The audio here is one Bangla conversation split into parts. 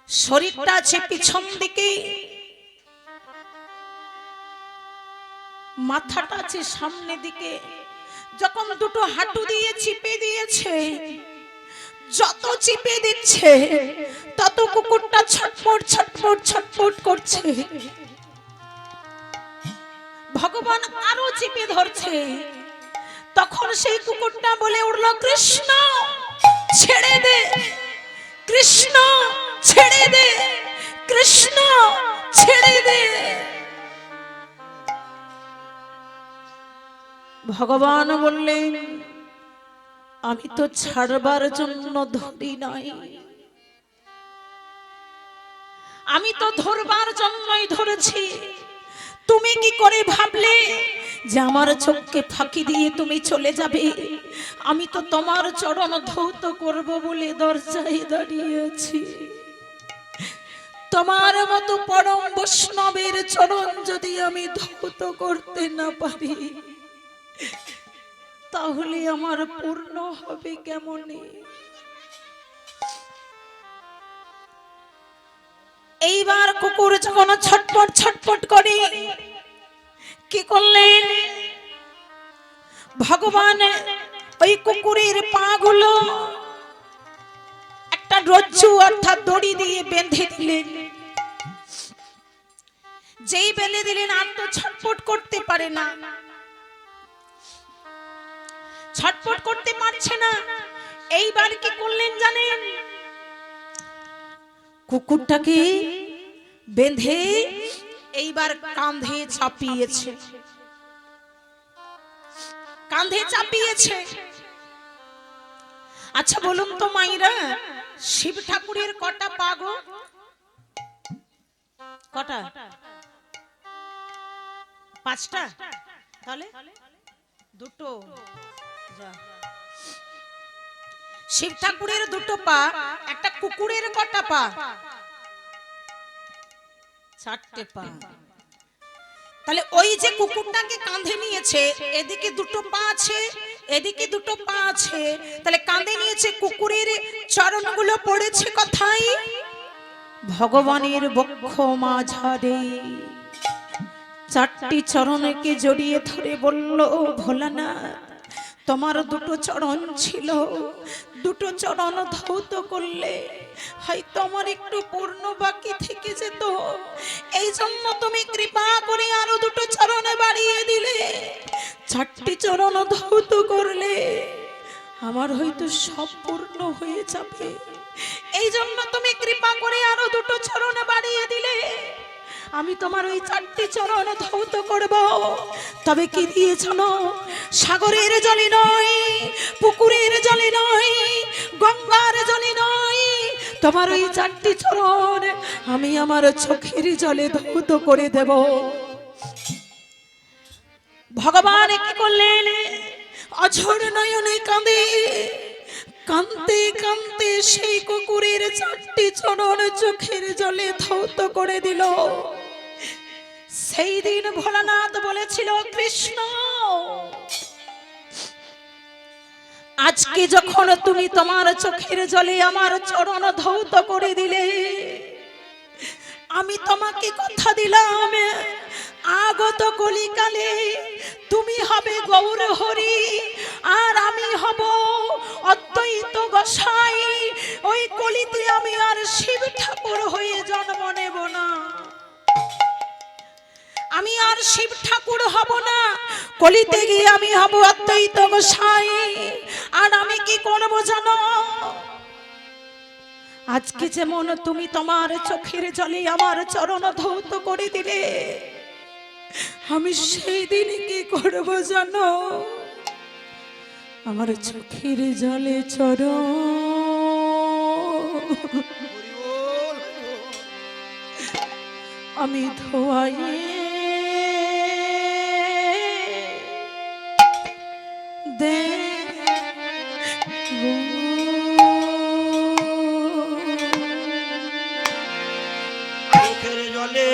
শরীরটা আছে পিছন দিকে, মাথাটা আছে সামনে দিকে। যখন দুটো হাঁটু দিয়ে চিপে দিয়েছে, যত চিপে দিচ্ছে তত কুকুরটা ছটফট ছটফট ছটফট করছে। ভগবান আরো চিপে ধরছে, তখন সেই কুকুরটা বলে উঠল, কৃষ্ণ ছেড়ে দে, কৃষ্ণ ছেড়ে দে, কৃষ্ণ ছেড়ে দে। ভগবান বললেন, আমি তো ছাড়বার জন্য ধরি নাই, আমি তো ধরবার জন্যই ধরেছি। তুমি কি করে ভাবলে যে আমার চোখকে ফাঁকি দিয়ে তুমি চলে যাবে? আমি তো তোমার চরণ ধৌত করব বলে দরজায় দাঁড়িয়ে আছি। তোমার মতো পরম বৈষ্ণবের চরণ যদি আমি ধৌত করতে না পারি, তাহলে আমার পূর্ণ হবে কেমনে? এইবার কুকুর যখন ছটপট ছটপট করে, কি করলেন ভগবান? ওই কুকুরের পা গুলো একটা রজ্জু অর্থাৎ দড়ি দিয়ে বেঁধে দিলেন। যেই বেঁধে দিলেন আর তো ছটপট করতে পারে না, ছটপট করতে পারছে না। এইবার কি করলেন জানেন? কুকুরটাকে বেঁধে এইবার কাঁধে চাপিয়েছে, কাঁধে চাপিয়েছে। আচ্ছা বলুন তো মাইরা, শিব ঠাকুরের কটা পা গো? কটা? পাঁচটা? তাহলে দুটো। শিব ঠাকুরের দুটো পা, একটা কুকুরের কটা পা? চারটে পা। তাহলে ওই যে কুকুরটাকে কাঁধে নিয়েছে, এদিকে দুটো পা আছে, এদিকে দুটো পা আছে, তাহলে কাঁধে নিয়েছে, কুকুরের চরণগুলো পড়েছে কোথায়? ভগবানের বক্ষ মাঝারে। চারটি চরণকে জড়িয়ে ধরে বলল, ভোলানাথ তোমার দুটো চরণ ছিল, দুটো চরণ ধৌত করলে হয়তো আমার একটু পূর্ণ বাকি থেকে যেত, এই জন্য তুমি কৃপা করে আরো দুটো চরণ বাড়িয়ে দিলে, চারটি চরণ ধৌত করলে আমার হয়তো সব পূর্ণ হয়ে যাবে, এই জন্য তুমি কৃপা করে আরো দুটো চরণ বাড়িয়ে দিলে, আমি তোমার ওই চারটি চরণ ধৌত করব। তবে কি দিয়েছ? সাগরের জলে নয়, পুকুরের জলে নয়, গঙ্গার জলে নয়, তোমার ওই চারটি চরণ আমি আমার চোখের জলে ধৌত করে দেব। ভগবান কি করলেন? অঝোর নয়নে কাঁদে, কাঁদতে কাঁদতে সেই কুকুরের চারটি চরণ চোখের জলে ধৌত করে দিল। সেই দিন ভোলানাথ বলেছিল, কৃষ্ণ আজকে যখন তুমি তোমার চোখের জলে আমার চরণ ধৌত করে দিলে, আমি তোমাকে কথা দিলাম, আগত কলিকালে তুমি হবে গৌর হরি আর আমি হব অদ্বৈত গোসাই। ওই কলিতে আমি আর শিব ঠাকুর হয়ে জন্ম নেব না, আমি আর শিব ঠাকুর হব না, কলিতে গিয়ে আমি হব অদ্বৈত গোসাই। আর আমি কি করব জানো? আজকে যেমন তুমি তোমার চোখের জলে আমার চরণ ধৌত করে দিলে, আমি সেই দিন কি করব জানো? আমার চোখের জলে চরণ আমি ধোয়াই দে চোখের জলে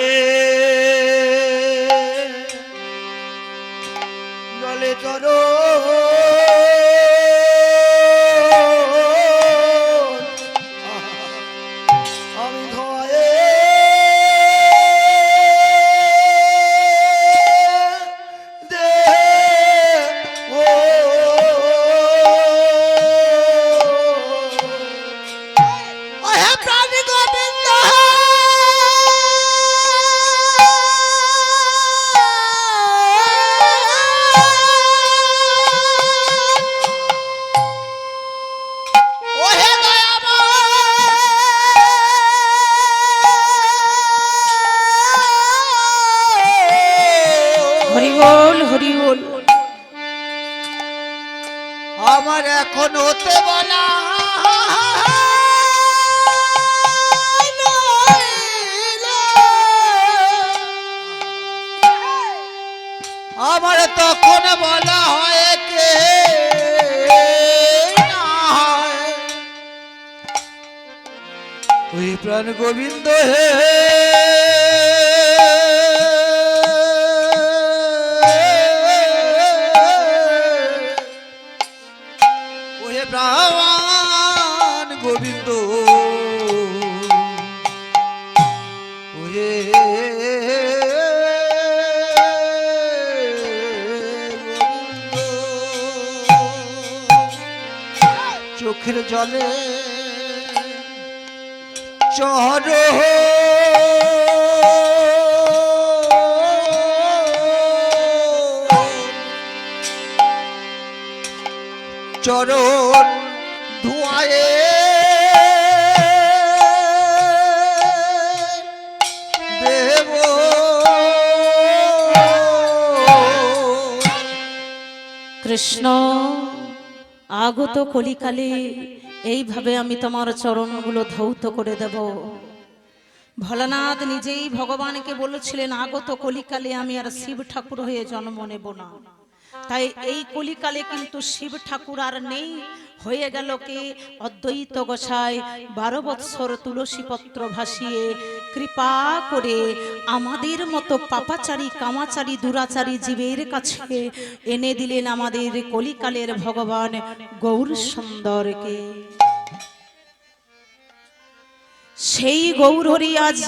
জলে চরণ আমি ওই প্রাণ গোবিন্দ হে ওহে প্রাণ গোবিন্দ ওহে চোখের জলে চর চরণ ধোঁয়ায়ে দেব কৃষ্ণ আগত কলিকালে এইভাবে আমি তোমার চরণগুলো ধৌত করে দেব। ভোলানাথ নিজেই ভগবানকে বলেছিলেন আগত কলিকালে আমি আর শিব ঠাকুর হয়ে জন্ম নেব না। তাই এই কলিকালে কিন্তু শিব ঠাকুর আর নেই, হয়ে গেল কে অদ্বৈত গোসাই 12 বৎসর তুলসী পত্র ভাসিয়ে কৃপা করে আমাদের মতো পাপাচারী কামাচারী দুরাচারী জীবের কাছে এনে দিলেন আমাদের কলিকালের ভগবান গৌর সুন্দরকে। সেই গৌরহরি আজ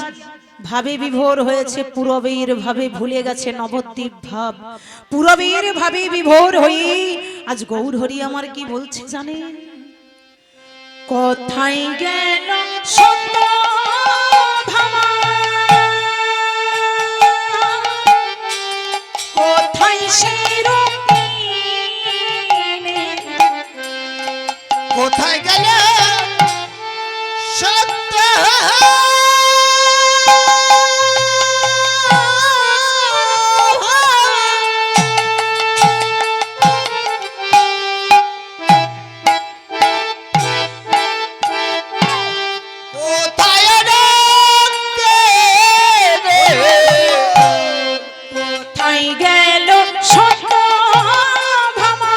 ভাবে বিভোর হয়েছে, পূরবের ভাবে ভুলে গেছে নবদ্বীপ ভাব। পূরবের ভাবে বিভোর হয়ে আজ গৌরহরি আমার কি বলছে জানেন? কোথায় গেল সত্য ভামা, কোথায় সেই রূপিণী, কোথায় গেল সত্য কোথায় গেল সত্য ভামা,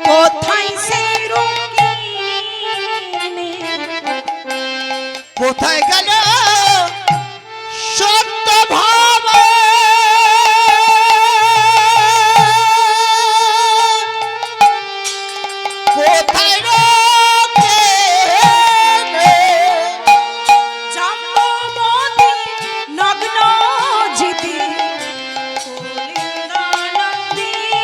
কোথায় সেই রূপিণী, কোথায় গেল সত্য ভাব কোথায় জাম্বুবতী নগ্ন জিতি কলিন্দানন্দিনী,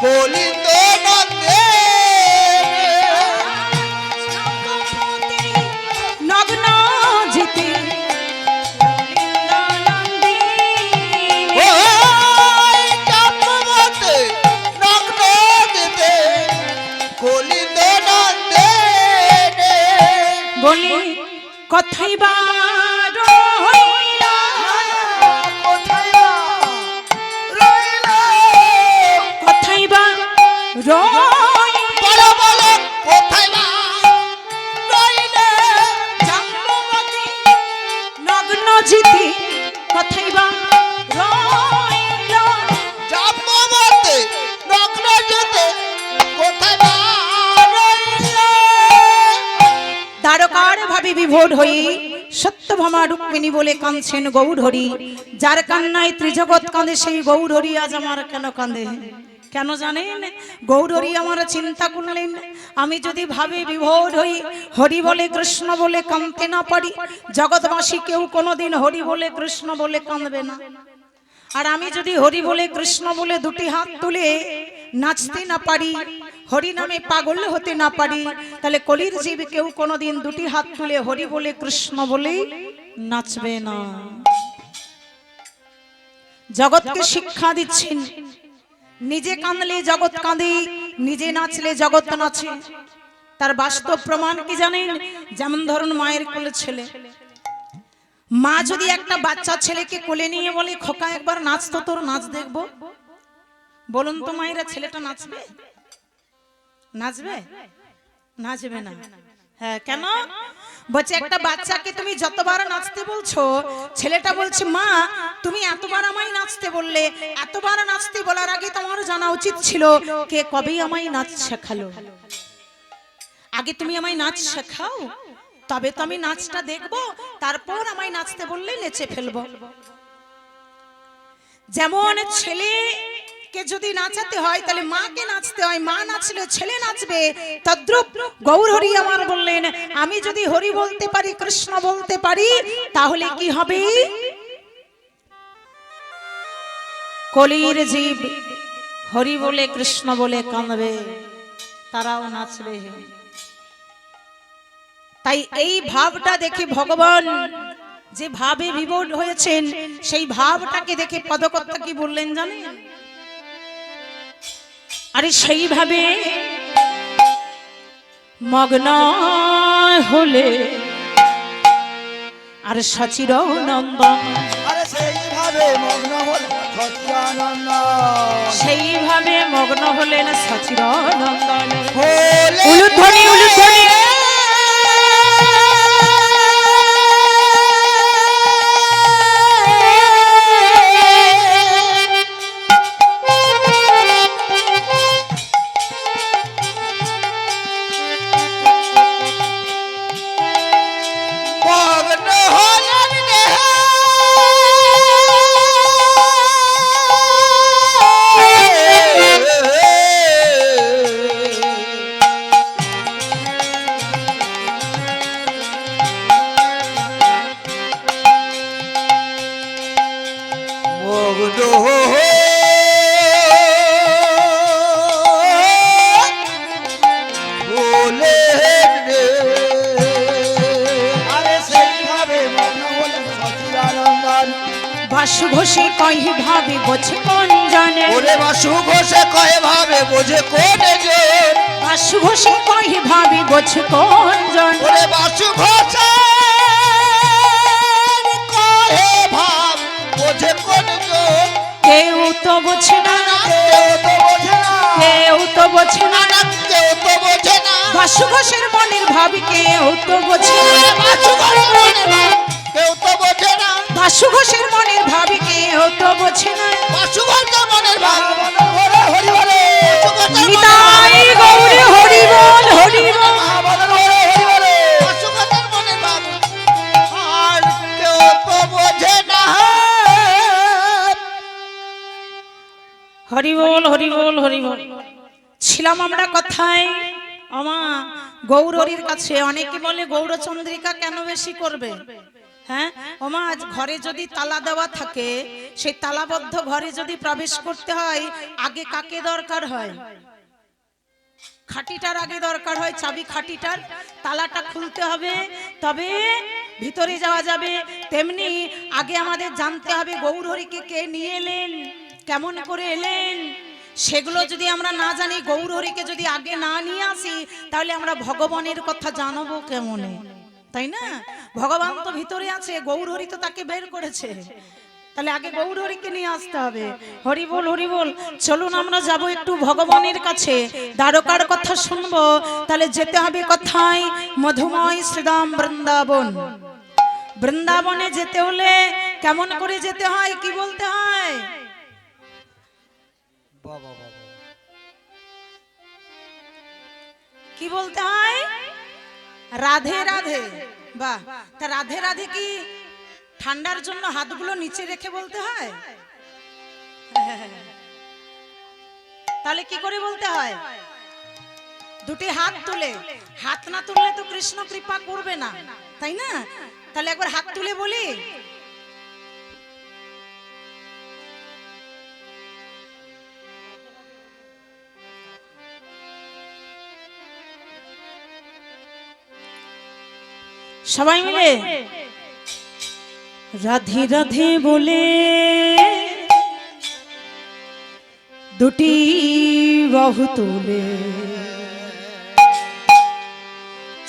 কলিন্দ নন্দে জাম্বুবতী নগ্ন জিতি কলিন্দানন্দিনী, কলিন্দ নন্দে বলি কথাই বা রহিল, কোথায় রইল কথাই বা রহিল, বলো বলো কোথায় রইলে জাম্বুবতী নগ্ন জিতি কথাই বা রহিল, জাম্বুবতী নগ্ন যেতে কোথায় রইল দ্বারকার ভাবে বিভোর হয়ে সত্যভামা রুক্মিণী বলে কাঁদছেন গৌরহরি। যার কান্নায় ত্রিজগৎ কাঁদে সেই গৌরহরি আজ আমার কেন কাঁদে? কেন জানেন? গৌরহরি আমার চিন্তা করলেন, আমি যদি ভাবে বিভোর হই হরি বলে কৃষ্ণ বলে কাঁদতে না পারি, জগৎবাসী কেউ কোনোদিন হরি বলে কৃষ্ণ বলে কাঁদবে না। আর আমি যদি হরি বলে কৃষ্ণ বলে দুটি হাত তুলে নাচতে না পারি, হরি নামে পাগল হতে না পারি, তাহলে কলির জীব কেউ কোনোদিন দুটি হাত তুলে হরি বলে কৃষ্ণ বলে নাচবে না। জগৎকে শিক্ষা দিচ্ছেন, নিজে কাঁদলে জগৎ কাঁদে, নিজে নাচলে জগৎ নাচে। তার বাস্তব প্রমাণ কি জানেন? যেমন ধরুন মায়ের কোলে ছেলে, মা যদি একটা বাচ্চা ছেলেকে কোলে নিয়ে বলে খোকা একবার নাচতো, তোর নাচ দেখবো, বলুন তো মায়েরা ছেলেটা নাচবে? নাচবে? নাচবে না। হ্যাঁ কেন বলছে একটা বাচ্চাকে তুমি যতবার নাচতে বলছো, ছেলেটা বলছে মা তুমি এতবার আমায় নাচতে বললে, এতবার নাচতে বলার আগে তোমার জানা উচিত ছিল কে কবে আমায় নাচ শেখালো। আগে তুমি আমায় নাচ শেখাও, তবে তো আমি নাচটা দেখবো, তারপর আমায় নাচতে বললে নেচে ফেলবো। যেমন ছেলেকে যদি নাচাতে হয় তাহলে মাকে নাচতে হয়, মা নাচলে ছেলে নাচবে। তদ্রূপ গৌর হরি আমার বললেন আমি যদি হরি বলতে পারি, কৃষ্ণ বলতে পারি, তাহলে কি হবে? কলির জীব হরি বলে কৃষ্ণ বলে কাঁদবে, তারাও নাচবে। তাই এই ভাবটা দেখে ভগবান যে ভাবে বিভোর হয়েছেন, সেই ভাবটাকে দেখে পদকর্তা কি বললেন জানেন? আরে সেইভাবে মগ্ন হলে আর সচির নন্দন, আরে সেইভাবে মগ্ন হলে সচিদানন্দ, সেইভাবে মগ্ন হলেন সচির নন্দন। হলে উলুধ্বনি উলুধ্বনি মগ্ন হলেন মগ্ন বাসু ঘোষে কহি ভাবে বোঝে কোন জানে, ওরে বাসু ঘোষে কয়ে ভাবে বোঝে কোন যে, বাসু ঘোষে কহি ভাবে বোঝে কোন জানে, ওরে বাসু ঘোষে কয়ে ভাব বোঝে কোন যে, কেউ তো বোঝে না, কেউ তো বোঝে না, কেউ তো বোঝে না, কেউ তো বোঝে না, বাসু ঘোষের মনের ভাবি কেউ তো বোঝে না, বাসু ঘোষের মনে ভাব কেউ তো বোঝে না, বাসু ঘোষের মনের ভাবি কেউ তো বোঝে না। বাসু ঘোষের মনের ভাব হরি হরি হরি নিতাই গৌরে হরি বল হরি বল। বাসু ঘোষের মনের ভাব আর কেউ তো বোঝে না। হরি বল হরি বল হরি বল। ছিলাম আমরা কথায় আমা গৌরীর কাছে, অনেকে বলে গৌরচন্দ্রিকা কেন বেশি করবে? হ্যাঁ ওমা, আজ ঘরে যদি তালা দেওয়া থাকে, সেই তালাবদ্ধ ঘরে যদি প্রবেশ করতে হয়, আগে কাকে দরকার হয়? খাটিটার আগে দরকার হয়, চাবি খাটিটার, তালাটা খুলতে হবে তবে ভিতরে যাওয়া যাবে। তেমনি আগে আমাদের জানতে হবে গৌরহরিকে কে নিয়ে এলেন, কেমন করে এলেন। সেগুলো যদি আমরা না জানি, গৌরহরিকে যদি আগে না নিয়ে আসি, তাহলে আমরা ভগবানের কথা জানবো কেমনে? তাই না? ভগবান তো ভিতরে আছে, গৌরহরি তো তাকে বের করেছে, তাহলে আগে গৌরহরিকে নিয়ে আসতে হবে। হরি বল হরি বল। চলুন আমরা যাব একটু ভগবানের কাছে, দ্বারকার কথা শুনবো। তাহলে যেতে হবে কোথায়? মধুময় শ্রীরাম বৃন্দাবন। বৃন্দাবনে যেতে হলে কেমন করে যেতে হয়, কি বলতে হয়? কি বলতে হয়? রাধে রাধে। বাহ, তা রাধে রাধে কি ঠান্ডার জন্য হাতগুলো নিচে রেখে বলতে হয়? তাহলে কি করে বলতে হয়? দুটি হাত তুলে। হাত না তুললে তো কৃষ্ণ কৃপা করবে না, তাই না? তাহলে একবার হাত তুলে বলি। সবাই মিলে রাধে রাধে বলে দুটি বাহু তুলে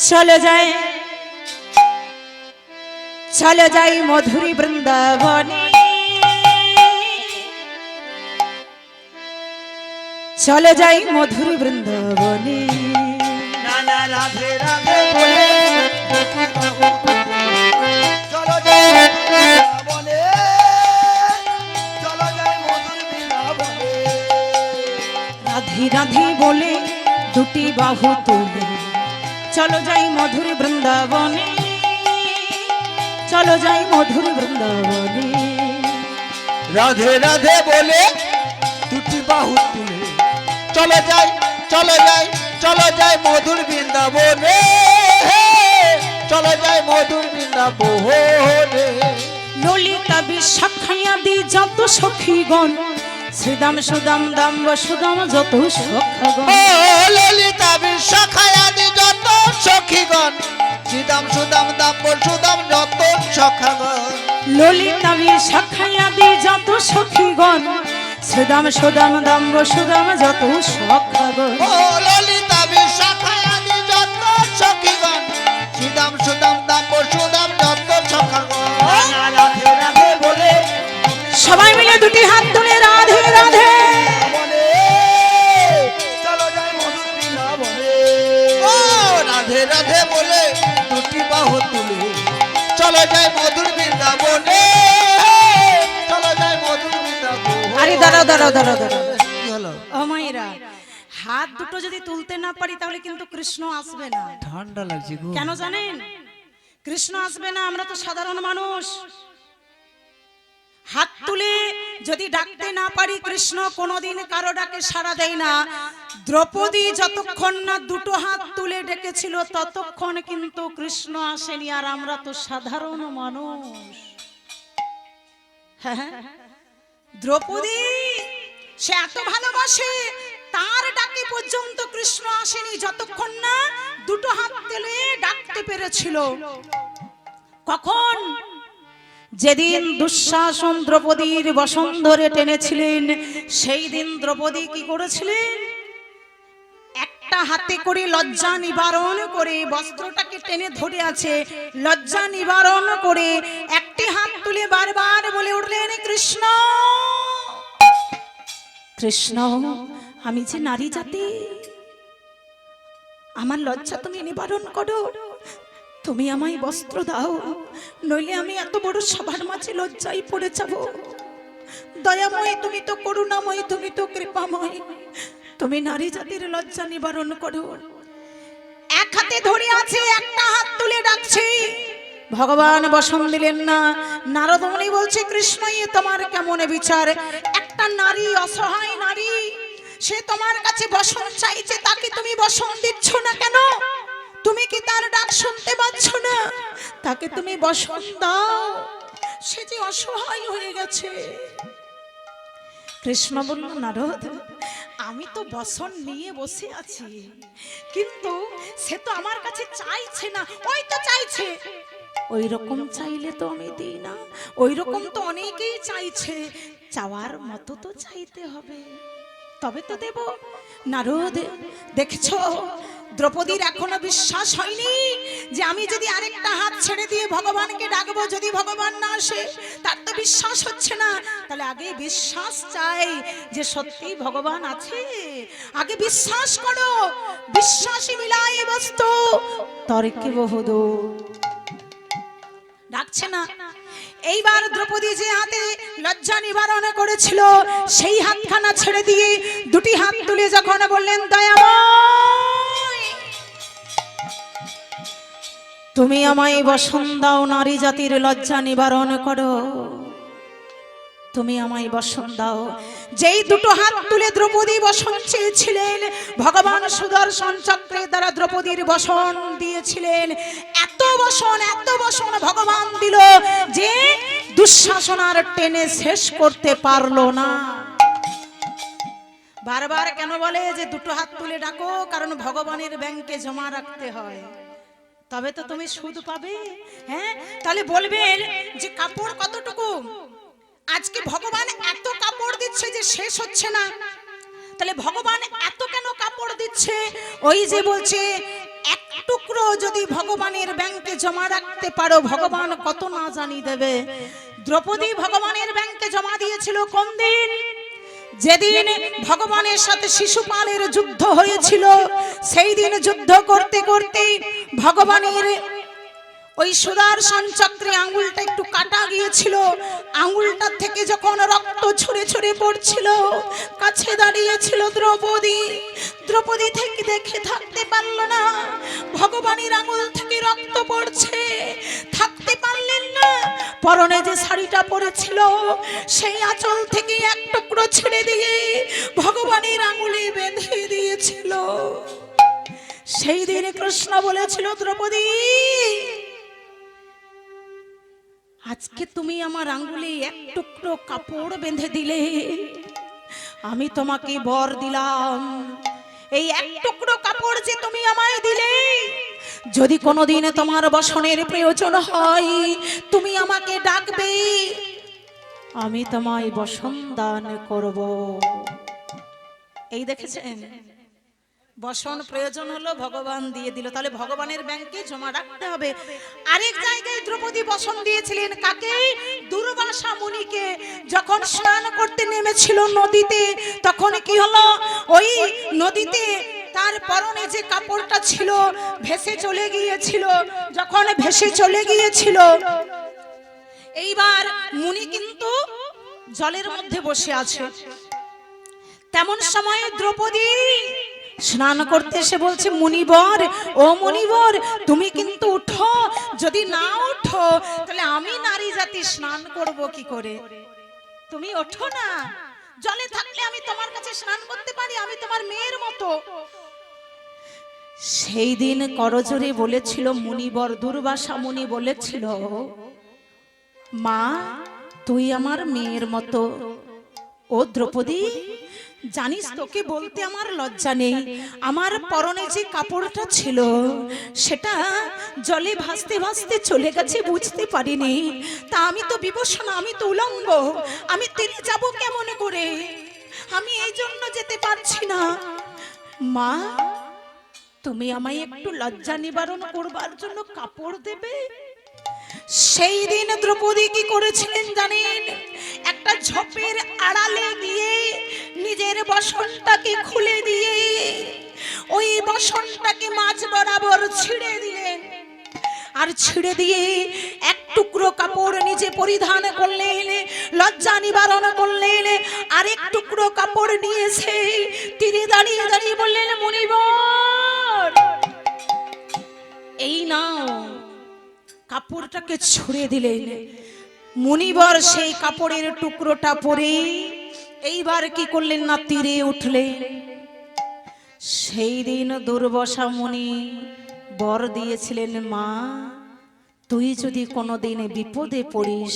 চলে যায়, চলে যাই মধুরী বৃন্দাবনে, চলে যাই মধুরী বৃন্দাবনে। নানা রাধে রাধে বলে চলো যাই বৃন্দাবনে, চলো যাই মধুর বৃন্দাবনে। রাধে রাধে বলে দুটি বাহু তুলে চলো যাই মধুর বৃন্দাবনে, চলো যাই মধুর বৃন্দাবনে। রাধে রাধে বলে দুটি বাহু তুলে চলো যাই, চলো যাই, চলো যাই মধুর বৃন্দাবনে, চলো যাই মধুর বৃন্দাবনে। ললিতা বিশাখায়াদি যত সখীগণ, শ্রীদাম সুদাম দাম সুদাম যত সখাগণ। ও ললিতা বিশাখায়াদি যত সখীগণ, শ্রীদাম সুদাম দাম সুদাম যত সখাগণ। ললিতা বিশাখায়াদি যত সখীগণ, শ্রীদাম সুদাম দাম সুদাম যত সখাগণ। ও ললিতা বিশাখায়াদি যত সখীগণ, শ্রীদাম সুদাম দাম সুদাম যত সখাগণ। রাধে রাধে বলে সবাই মিলে দুটি হাত তুলে রাধে রাধে। বনে, চলো যাই মধুর বৃন্দাবনে। ও রাধে রাধে বলে দুটি বাহু তুলে চলো যাই মধুর বৃন্দাবনে, চলো যাই মধুর বৃন্দাবনে। আরে দাঁড়াও দাঁড়াও দাঁড়াও দাঁড়াও, কি হলো? ও মায়েরা, হাত দুটো যদি তুলতে না পারি তাহলে কিন্তু কৃষ্ণ আসবে না। ঠান্ডা লাগছে গো। কেন জানেন? কৃষ্ণ আসবে না, আমরা তো সাধারণ মানুষ। হাত তুলে যদি ডাকতে না পারি, কৃষ্ণ কোনোদিন কারো ডাকে সাড়া দেয় না। দ্রৌপদী যতক্ষণ না দুটো হাত তুলে ডেকেছিল ততক্ষণ কিন্তু কৃষ্ণ আসেনি। আর আমরা তো সাধারণ মানুষ। হ্যাঁ, দ্রৌপদী সে এত ভালোবাসে, তার ডাকে পর্যন্ত কৃষ্ণ আসেনি যতক্ষণ না দুটো হাত তুলে ডাকতে পেরেছিল। কখন? যেদিন দুঃশাসন দ্রৌপদীর বসন ধরে টেনেছিলেন, সেই দিন দ্রৌপদী কি করেছিলেন? একটা হাতে করে লজ্জা নিবারণ করে, বস্ত্রটাকে টেনে ধরে আছে, লজ্জা নিবারণ করে একটি হাত তুলে বারবার বলে উঠলেন, কৃষ্ণ কৃষ্ণ, আমি যে নারী জাতি, আমার লজ্জা তুমি নিবারণ করো, তুমি আমায় বস্ত্র দাও, নইলে আমি এত বড় সবার মাঝে লজ্জায় পড়ে যাব। দয়াময় তুমি তো করুণাময়, তুমি তো কৃপাময়, তুমি নারী জাতির লজ্জা নিবারণ করো। এক হাতে ধরে আছে, একটা হাত তুলে ডাকছে, ভগবান বসন দিলেন না। নারদ মুনি বলছে, কৃষ্ণ এ তোমার কেমন বিচার? একটা নারী, অসহায় নারী, সে তোমার কাছে বসন চাইছে, তাকে তুমি বসন দিচ্ছ না কেন? তুমি কি তার ডাক শুনতে পাচ্ছ না? তাকে তুমি বসন দাও, সে যে অসহায় হয়ে গেছে। কৃষ্ণ বলল, নারদ, আমি তো বসন নিয়ে বসে আছি, কিন্তু সে তো আমার কাছে চাইছে না। ওই তো চাইছে, ওই রকম চাইলে তো আমি দিই না, ওই রকম তো অনেকেই চাইছে, চাওয়ার মতো তো চাইতে হবে, তবে তো দেব। নারদ, দেখছো দ্রৌপদীর এখনো বিশ্বাস হয়নি যে আমি যদি আরেকটা হাত ছেড়ে দিয়ে ভগবানকে ডাকবো, যদি ভগবান না আসে, তার তো বিশ্বাস হচ্ছে না। তাহলে আগে বিশ্বাস চাই যে সত্যি ভগবান আছে, আগে বিশ্বাস করো। বিশ্বাসী মিলাই বস্তু তর্কে বহুদূর। ডাকছে না। এইবার দ্রৌপদী যে হাতে লজ্জা নিবারণ করেছিল, সেই হাতখানা ছেড়ে দিয়ে দুটি হাত তুলে যখন বললেন, দয়াময় তুমি আমায় বসন দাও, নারী জাতির লজ্জা নিবারণ করো, তুমি আমায় বসন দাও। যেই দুটো হাত তুলে দ্রৌপদী বসন চেয়েছিলেন, ভগবান সুদর্শন চক্রের দ্বারা দ্রৌপদীর বসন দিয়েছিলেন। এত বসন ভগবান দিল যে দুঃশাসন আর টেনে শেষ করতে পারলো না। বারবার কেন বলে যে দুটো হাত তুলে ডাকো? কারণ ভগবানের ব্যাংকে জমা রাখতে হয়, তবে তো তুমি সুদ পাবে। হ্যাঁ, তাহলে বলবেন যে কাপড় কতটুকু? আজকে ভগবান এত কাপড় দিচ্ছে যে শেষ হচ্ছে না। তাহলে ভগবান এত কেন কাপড় দিচ্ছে? ওই যে বলছে, এক টুকরো যদি ভগবানের ব্যাংকে জমা রাখতে পারো, ভগবান কত না জানি দেবে। দ্রৌপদী ভগবানের ব্যাংকে জমা দিয়েছিল কোন দিন? যেদিন ভগবানের সাথে শিশুপালের যুদ্ধ হয়েছিল, সেই দিন যুদ্ধ করতে করতে ভগবানের ওই সুদর্শন চক্রে আঙ্গুলটা একটু কাটা গিয়েছিল। আঙ্গুলটা থেকে যখন রক্ত ছুঁড়ে ছুঁড়ে পড়ছিল, কাছে দাঁড়িয়েছিল দ্রৌপদী। দ্রৌপদী থেকে দেখে থাকতে পারল না, ভগবানের আঙ্গুল থেকে রক্ত পড়ছে, থাকতে পারলেন না। পরনে যে শাড়িটা পরেছিল, সেই আঁচল থেকে এক টুকরো ছেড়ে দিয়ে ভগবানের আঙ্গুলে বেঁধে দিয়েছিল। সেই দিন কৃষ্ণ বলেছিল, দ্রৌপদী, আজকে তুমি আমার আঙ্গুলে এক টুকরো কাপড় বেঁধে দিলে, আমি তোমাকে বর দিলাম। এই এক টুকরো কাপড় যে তুমি আমায় দিলে, যদি কোনোদিন তোমার বসনের প্রয়োজন হয়, তুমি আমাকে ডাকবে, আমি তোমায় বসন দান করব। এই দেখেছেন, বসন প্রয়োজন হলো, ভগবান দিয়ে দিল। তাহলে ভগবানের ব্যাংকে জমা রাখতে হবে। আরেক জায়গায় দ্রৌপদী বসন দিয়েছিলেন কাকে? দুর্বাসা মুনিকে। যখন স্নান করতে নেমেছিল নদীতে, তখন কি হলো? ওই নদীতে তার পরনে যে কাপড়টা ছিল ভেসে চলে গিয়েছিল। যখন ভেসে চলে গিয়েছিল, এইবার মুনি কিন্তু জলের মধ্যে বসে আছে। তেমন সময়ে দ্রৌপদী স্নান করতে এসে বলছে, মুনিবর, ও মুনিবর, তুমি কিন্তু উঠো, যদি না উঠো তাহলে আমি নারী জাতি স্নান করব কি করে? তুমি ওঠো না, জলে থাকলে আমি তোমার কাছে স্নান করতে পারি, আমি তোমার মেয়ের মতো। সেই দিন করজোরে বলেছিল মুনিবর, দুর্বাসা মুনি বলেছিল, মা, তুই আমার মেয়ের মতো। ও দ্রৌপদী, জানিস, তোকে বলতে আমার লজ্জা নেই, আমার পরনে যে কাপড়টা ছিল সেটা জলে ভাসতে ভাসতে চলে গেছে, বুঝতে পারিনি। তা আমি তো বিবস্ত্র, আমি তো উলঙ্গ, আমি তীরে যাব কেমন করে? আমি এই জন্য যেতে পারছি না। মা, তুমি আমায় একটু লজ্জা নিবারণ করবার জন্য কাপড় দেবে? সেই দিন দ্রৌপদী কি করেছিলেন জানেন? একটা ঝোপের আড়ালে গিয়ে নিজের বসনটাকে খুলে দিয়ে ওই বসনটাকে মাঝ বরাবর ছিঁড়ে দিলেন। আর ছিঁড়ে দিয়ে এক টুকরো কাপড় নিজে পরিধান করলেন, লজ্জা নিবারণ করলেন। আর এক টুকরো কাপড় নিয়েছে তীরে দাঁড়িয়ে দাঁড়িয়ে বললেন, মুনিবর, এই নাও। কাপড়টাকে ছুঁড়ে দিলেন। মুনিবর সেই কাপড়ের টুকরোটা পরে এইবার কি করলেন না, তীরে উঠলেন। সেই দিন দুর্বাসা মুনি বর দিয়েছিলেন, মা, তুই যদি কোনোদিন বিপদে পড়িস,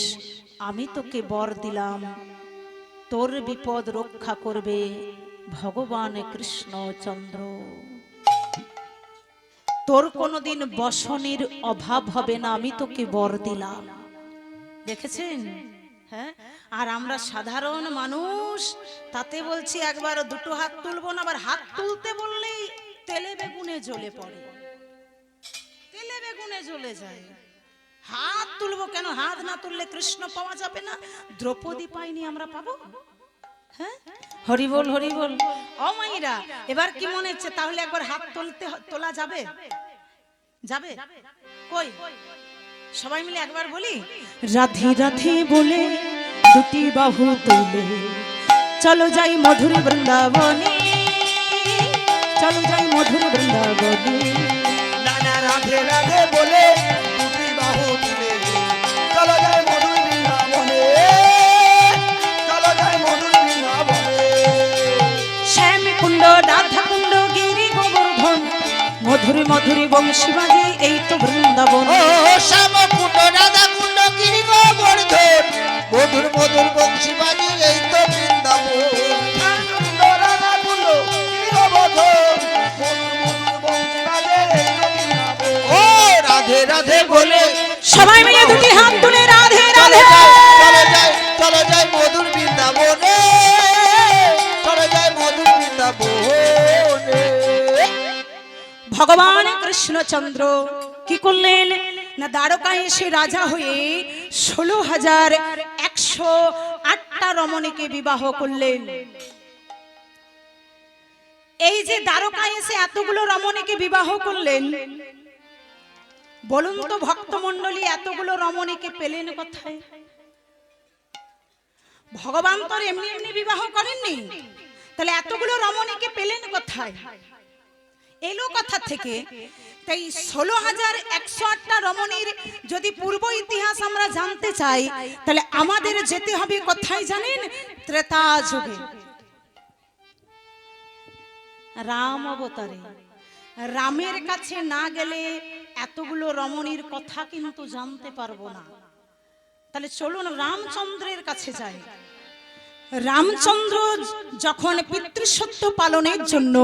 আমি তোকে বর দিলাম, তোর বিপদ রক্ষা করবে ভগবান কৃষ্ণচন্দ্র। তোর কোনোদিন বসনের অভাব হবে না, আমি তোকে বর দিলাম। দেখেছেন? হ্যাঁ, আর আমরা সাধারণ মানুষ, তাতে বলছি একবার দুটো হাত তুলবো না, আবার হাত তুলতে বললেই তেলে বেগুনে জ্বলে পড়ে, তেলে বেগুনে জ্বলে যায়। হাত তুলবো কেন? হাত না তুললে কৃষ্ণ পাওয়া যাবে না, দ্রৌপদী পাইনি, আমরা পাবো? হ্যাঁ, হরি বল, হরি বল। ও মাইরা, এবার কি মনে হচ্ছে তাহলে একবার হাত তোলা যাবে? যাবে? কই, সবাই মিলে একবার বলি, রাধে রাধে বলে দুটি বাহু তুলে চলো যাই মধুর বৃন্দাবনে, চলো যাই মধুর বৃন্দাবনে। রাধে রাধে বলে দুটি বাহু তুলে চলো যাই মধুর বৃন্দাবনে, চলো যাই মধুর বৃন্দাবনে। শ্যাম কুণ্ড, রাধা কুণ্ড, গিরি গোবর্ধন, মধুর মধুর বংশী বাজে, এই তো বৃন্দাবন। ও শ্যাম কুণ্ড, রাধা কুণ্ড, গিরি গোবর্ধন, মধুর মধুর বংশী বাজে, এই তো বৃন্দাবন। রাধা কুণ্ড, গিরি গোবর্ধন, মধুর মধুর বংশী বাজে, এই তো বৃন্দাবন। ও রাধে রাধে বলে সবাই মিলে দুটি হাত তুলে রাধে রাধে, চলো যাই মধুর বৃন্দাবনে, চলো যাই মধুর বৃন্দাবনে। ভগবান কৃষ্ণচন্দ্র কি করলেন না, দ্বারকায় এসে রাজা হয়ে 16,108টা রমণীকে বিবাহ করলেন। এই যে দ্বারকায় এসে এতগুলো রমণীকে বিবাহ করলেন, বলুন তো ভক্তমণ্ডলী এতগুলো রমণীকে পেলেন কোথায়? ভগবান তো এমনি এমনি বিবাহ করেননি, তাহলে এতগুলো রমণীকে পেলেন কোথায়? এলো কথা থেকে। তাই 16,108টা রমণীর যদি পূর্ব ইতিহাস আমরা জানতে চাই, তাহলে আমাদের যেতে হবে কোথায় জানেন? ত্রেতা যুগে, রাম অবতারে। রামের কাছে না গেলে এতগুলো রমণীর কথা কিন্তু জানতে পারবো না। তাহলে চলুন রামচন্দ্রের কাছে যাই। রামচন্দ্র যখন পিতৃসত্য পালনের জন্য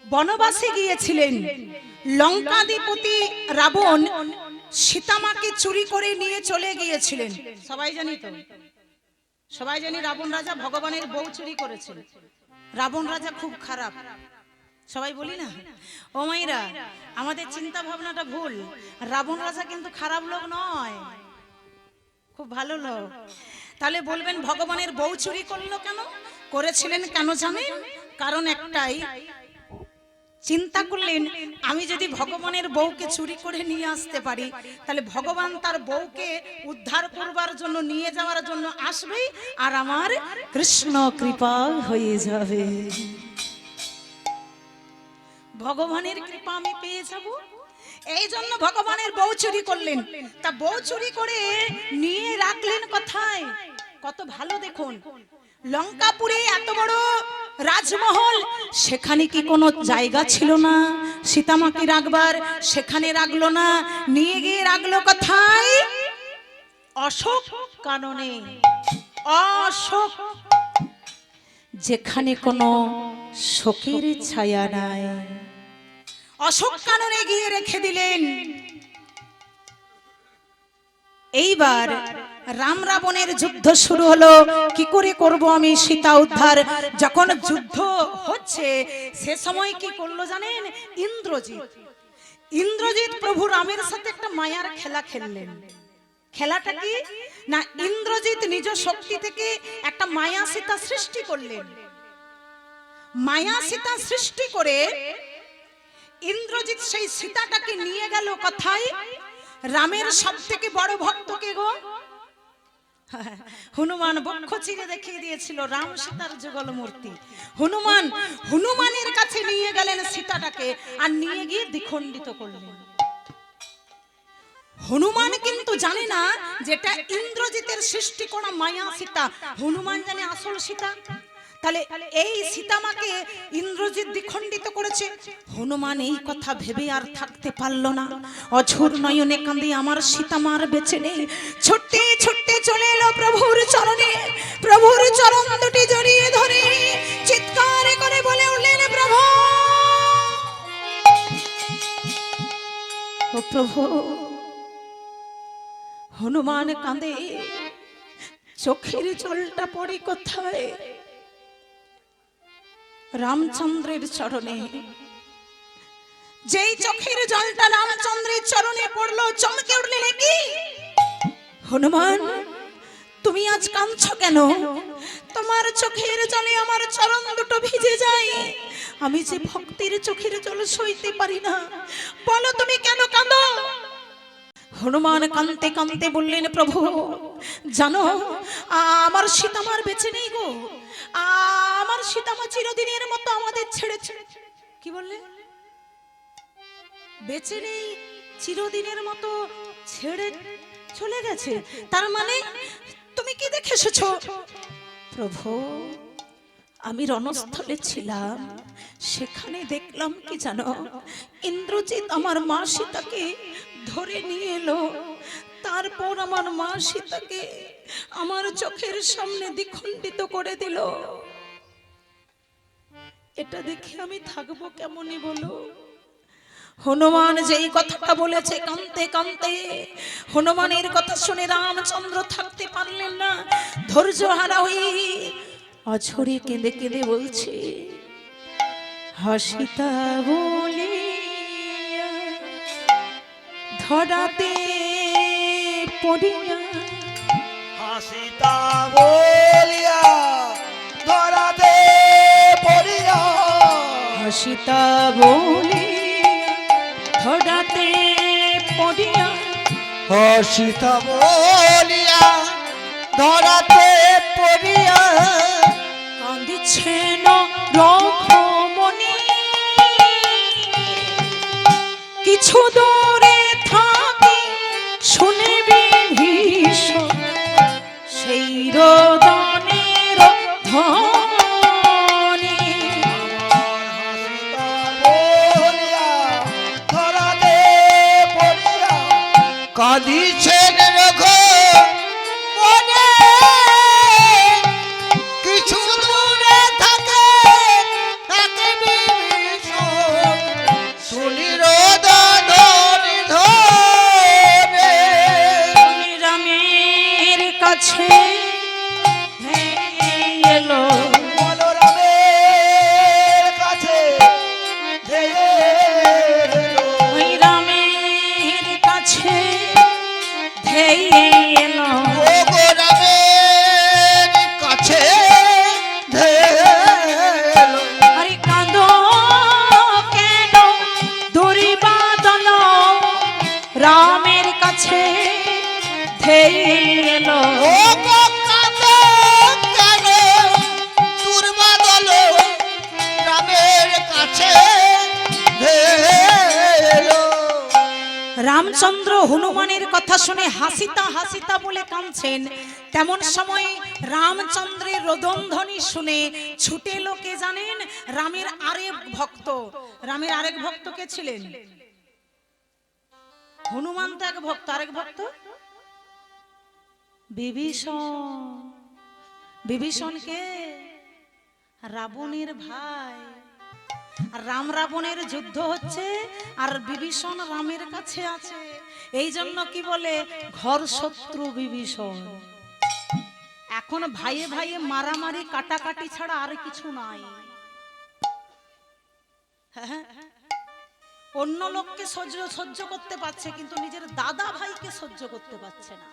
বনবাসে গিয়েছিলেন, লঙ্কাধিপতি রাবণ সীতামাকে চুরি করে নিয়ে চলে গিয়েছিলেন। সবাই জানি তো, সবাই জানি রাবণ রাজা ভগবানের বউ চুরি করেছিল। রাবণ রাজা খুব খারাপ, সবাই বলি না? ও মাইরা, আমাদের চিন্তা ভাবনাটা ভুল। রাবণ রাজা কিন্তু খারাপ লোক নয়, খুব ভালো লোক। তাহলে বলবেন ভগবানের বউ চুরি করলো কেন? করেছিলেন কেন জানেন? কারণ একটাই, চিন্তা করলেন আমি যদি ভগবানের বউকে চুরি করে নিয়ে আসতে পারি, তাহলে ভগবান তার বউকে উদ্ধার করবার জন্য নিয়ে যাওয়ার জন্য আসবে, আর আমার কৃষ্ণ কৃপা হয়ে যাবে, ভগবানের কৃপা আমি পেয়ে যাব। এই জন্য ভগবানের বউ চুরি করলেন। তা বউ চুরি করে নিয়ে রাখলেন কোথায়? কত ভালো দেখুন, লঙ্কাপুরে এত বড় রাজমহল, সেখানে কি কোনো জায়গা ছিল না সীতামাকে রাখবার? সেখানে রাখলো না, নিয়ে গিয়ে রাখলো কোথায়? অশোক কাননে। অশোক, যেখানে কোনো শোকের ছায়া নাই, অশোক কাননে গিয়ে রেখে দিলেন। এইবার রাম রাবণের যুদ্ধ শুরু হলো। কি করে করব আমি সীতা উদ্ধার? যখন যুদ্ধ হচ্ছে সে সময় কি করলো জানেন? ইন্দ্রজিৎ প্রভু রামের সাথে একটা মায়ার খেলা খেললেন। খেলাটা কি না, ইন্দ্রজিৎ নিজ শক্তি থেকে একটা মায়া সীতা সৃষ্টি করলেন। মায়া সীতা সৃষ্টি করে ইন্দ্রজিৎ সেই সীতাটাকে নিয়ে গেল কোথায়? রামের সবথেকে বড় ভক্তকে গো, হনুমান বক্ষ চিরে দেখিয়ে দিয়েছিল রাম সীতার যুগল মূর্তি। হনুমানের কাছে নিয়ে গেলেন সীতাটাকে, আর নিয়ে গিয়ে দ্বিখণ্ডিত করলেন। হনুমান কিন্তু জানে না যেটা ইন্দ্রজিতের সৃষ্টি করা মায়া সীতা, হনুমান জানে আসল সীতা। তাহলে এই সীতামাকে ইন্দ্রজিৎ দ্বিখণ্ডিত করেছে। হনুমান এই কথা ভেবে আর থাকতে পারল না, অঝোর নয়নে কাঁদে আমার সীতামার বেঁচে নেই। ছুটতে ছুটতে চলে এলো প্রভুর চরণে, প্রভুর চরণ দুটি জড়িয়ে ধরে চিৎকার করে বলে উঠলেন, প্রভু ও প্রভু। হনুমান কাঁদে, চোখের জলটা পড়ে কোথায়? রামচন্দ্রের চরণে। যেই চোখের জলটা রামচন্দ্রের চরণে পড়লো, চমকে উঠলেন, কি হনুমান তুমি আজ কাঁদছো কেন? তোমার চোখের জলে আমার চরণ দুটো ভিজে যায়, আমি যে ভক্তির চোখের জল সইতে পারি না, বলো তুমি কেন কাঁদো? হনুমান কাঁদতে কাঁদতে বললেন, প্রভু জানো আমার সীতামার বেঁচে নেই গো, আমার সীতামা চিরদিনের মতো আমাদের ছেড়েছে। কি বললে? বেঁচে নেই, চিরদিনের মতো ছেড়ে চলে গেছে। তার মানে তুমি কি দেখে এসেছো? প্রভু আমি রণস্থলে ছিলাম, সেখানে দেখলাম কি জানো, ইন্দ্রজিৎ আমার মা সীতাকে ধরে নিয়ে এলো, তারপর আমার মা সীতাকে আমার চোখের সামনে দ্বিখণ্ডিত করে দিল। এটা দেখে আমি থাকবো কেমনই বলো? হনুমান যেই কথাটা বলেছে, কাঁদতে কাঁদতে হনুমানের কথা শুনে রামচন্দ্র থাকতে পারলেন না, ধৈর্য হারা হয়ে অঝরে কেঁদে কেঁদে বলছে, হাসিতা বলে ধরাতে পড়িয়া, হাসিতা বলিয়া ধরাতে পড়িয়া সীতা বলি ধরাতে পড়িয়া সীতা বলিয়া ধরাতে পড়িয়া কাঁদিছেন রঘুমনি কিছু দূরে থাকি শুনে বিভীষণ সেই রোদনের ধ্বনি সীতা বলিয়া ধরাতে পড়িয়া কাঁদিছেন রঘুমনি কিছু দূরে থাকে তাকে বিভীষণ শুনি রোদনের ধ্বনি। রামের কাছে এলো বলরামের কাছে ধেয়ে এলো। ওই রামের কাছে ধেয়ে এলো ও গো রামের কাছে ধেয়ে এলো। আরে কাঁদো কেন দুর্বাদন রামের কাছে ধেয়ে এলো ও গো কাঁদো কেন দুর্বাদল রামের কাছে ধেয়ে এলো। রামচন্দ্র হনুমানের কথা শুনে হাসিতা হাসিতা বলে কাঁদছেন। তেমন সময় রামচন্দ্রের রোদনধ্বনি শুনে ছুটে এলো কে জানেন? রামের আরেক ভক্ত। রামের আরেক ভক্ত কে ছিলেন? হনুমান তো এক ভক্ত, আরেক ভক্ত বিভীষণ। বিভীষণ কে? রাবণের ভাই। আর রাম রাবণের যুদ্ধ হচ্ছে আর বিভীষণ রামের কাছে আছে। এই জন্য কি বলে ঘর শত্রু বিভীষণ। এখন ভাইয়ে ভাইয়ে মারামারি কাটাকাটি ছাড়া আর কিছু নাই। হ্যাঁ, অন্য লোককে সহ্য করতে পারছে কিন্তু নিজের দাদা ভাইকে সহ্য করতে পারছে না।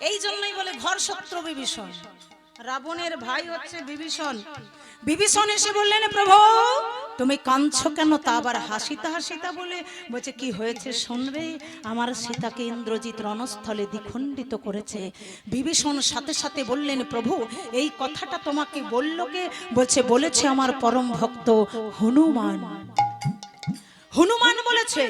এই জন্যই বলে ঘর শত্রু বিভীষণ। রাবণের ভাই হচ্ছে বিভীষণ। বিভীষণ এসে বললেন প্রভু তুমি কাঁদছো কেন? তা আবার হাসিতা হাসিতা বলে বলছে কি হয়েছে শুনবে? আমার সীতাকে ইন্দ্রজিৎ রণস্থলে দ্বিখণ্ডিত করেছে। বিভীষণ সাথে সাথে বললেন প্রভু এই কথাটা তোমাকে বললো কে? বলছে বলেছে আমার পরম ভক্ত হনুমান। হনুমান বলেছে।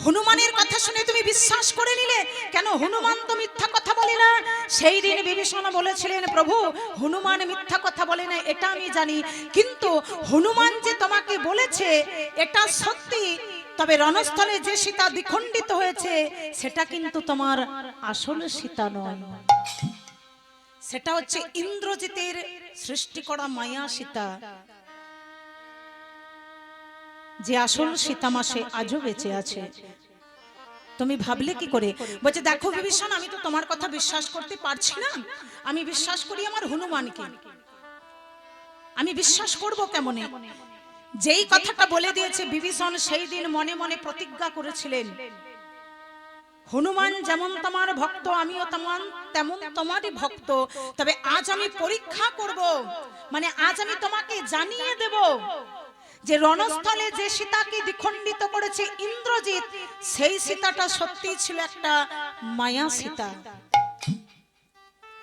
হনুমানের কথা শুনে তুমি বিশ্বাস করে নিলে কেন? হনুমান তো মিথ্যা কথা বলে না। সেই দিন বিভীষণ বলেছিলেন প্রভু হনুমান মিথ্যা কথা বলে না এটা আমি জানি, কিন্তু হনুমান যে তোমাকে বলেছে এটা সত্যি। তবে রণস্থলে যে সীতা দ্বিখণ্ডিত হয়েছে সেটা কিন্তু তোমার আসল সীতা নয়, সেটা হচ্ছে ইন্দ্রজিতের সৃষ্টি করা মায়া সীতা, যে আসল সীতা মাসে আজও বেঁচে আছে। তুমি ভাবলে কি করে? বলছে দেখো বিভীষণ আমি তো তোমার কথা বিশ্বাস করতে পারছি না। আমি বিশ্বাস করি আমার হনুমানকে। আমি বিশ্বাস করব কেমনে? যেই কথাটা বলে দিয়েছে বিভীষণ সেই দিন মনে মনে প্রতিজ্ঞা করেছিলেন হনুমান যেমন তোমার ভক্ত আমিও তেমন তোমারই ভক্ত। তবে আজ আমি পরীক্ষা করব, মানে আজ আমি তোমাকে জানিয়ে দেব যে রণস্থলে যে সীতাকে দ্বিখণ্ডিত করেছে ইন্দ্রজিৎ সেই সীতাটা সত্যি ছিল একটা মায়া সীতা।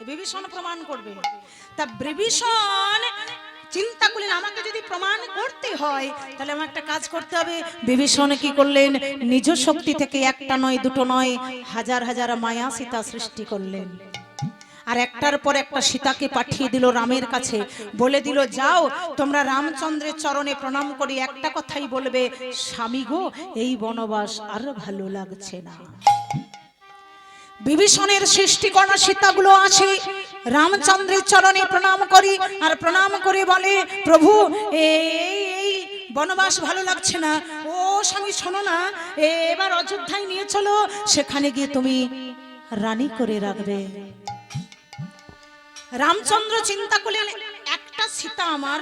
বিভীষণ প্রমাণ করবে। তা বিভীষণ চিন্তা করলেন আমাকে যদি প্রমাণ করতে হয় তাহলে আমার একটা কাজ করতে হবে। বিভীষণ কি করলেন? নিজ শক্তি থেকে একটা নয় দুটো নয় হাজার হাজার মায়া সীতা সৃষ্টি করলেন। আর একটার পর একটা সীতাকে পাঠিয়ে দিল রামের কাছে, বলে দিল যাও তোমরা রামচন্দ্রের চরণে প্রণাম করি একটা কথাই বলবে স্বামী গো এই বনবাস আর ভালো লাগছে না। বিভীষণের সৃষ্টি করা সীতাগুলো আছে রামচন্দ্রের চরণে প্রণাম করি আর প্রণাম করে বলে প্রভু এই বনবাস ভালো লাগছে না। ও স্বামী শোনো না, এবার অযোধ্যায় নিয়ে চলো, সেখানে গিয়ে তুমি রানী করে রাখবে। রামচন্দ্র চিন্তা করলেন একটা সীতা আমার,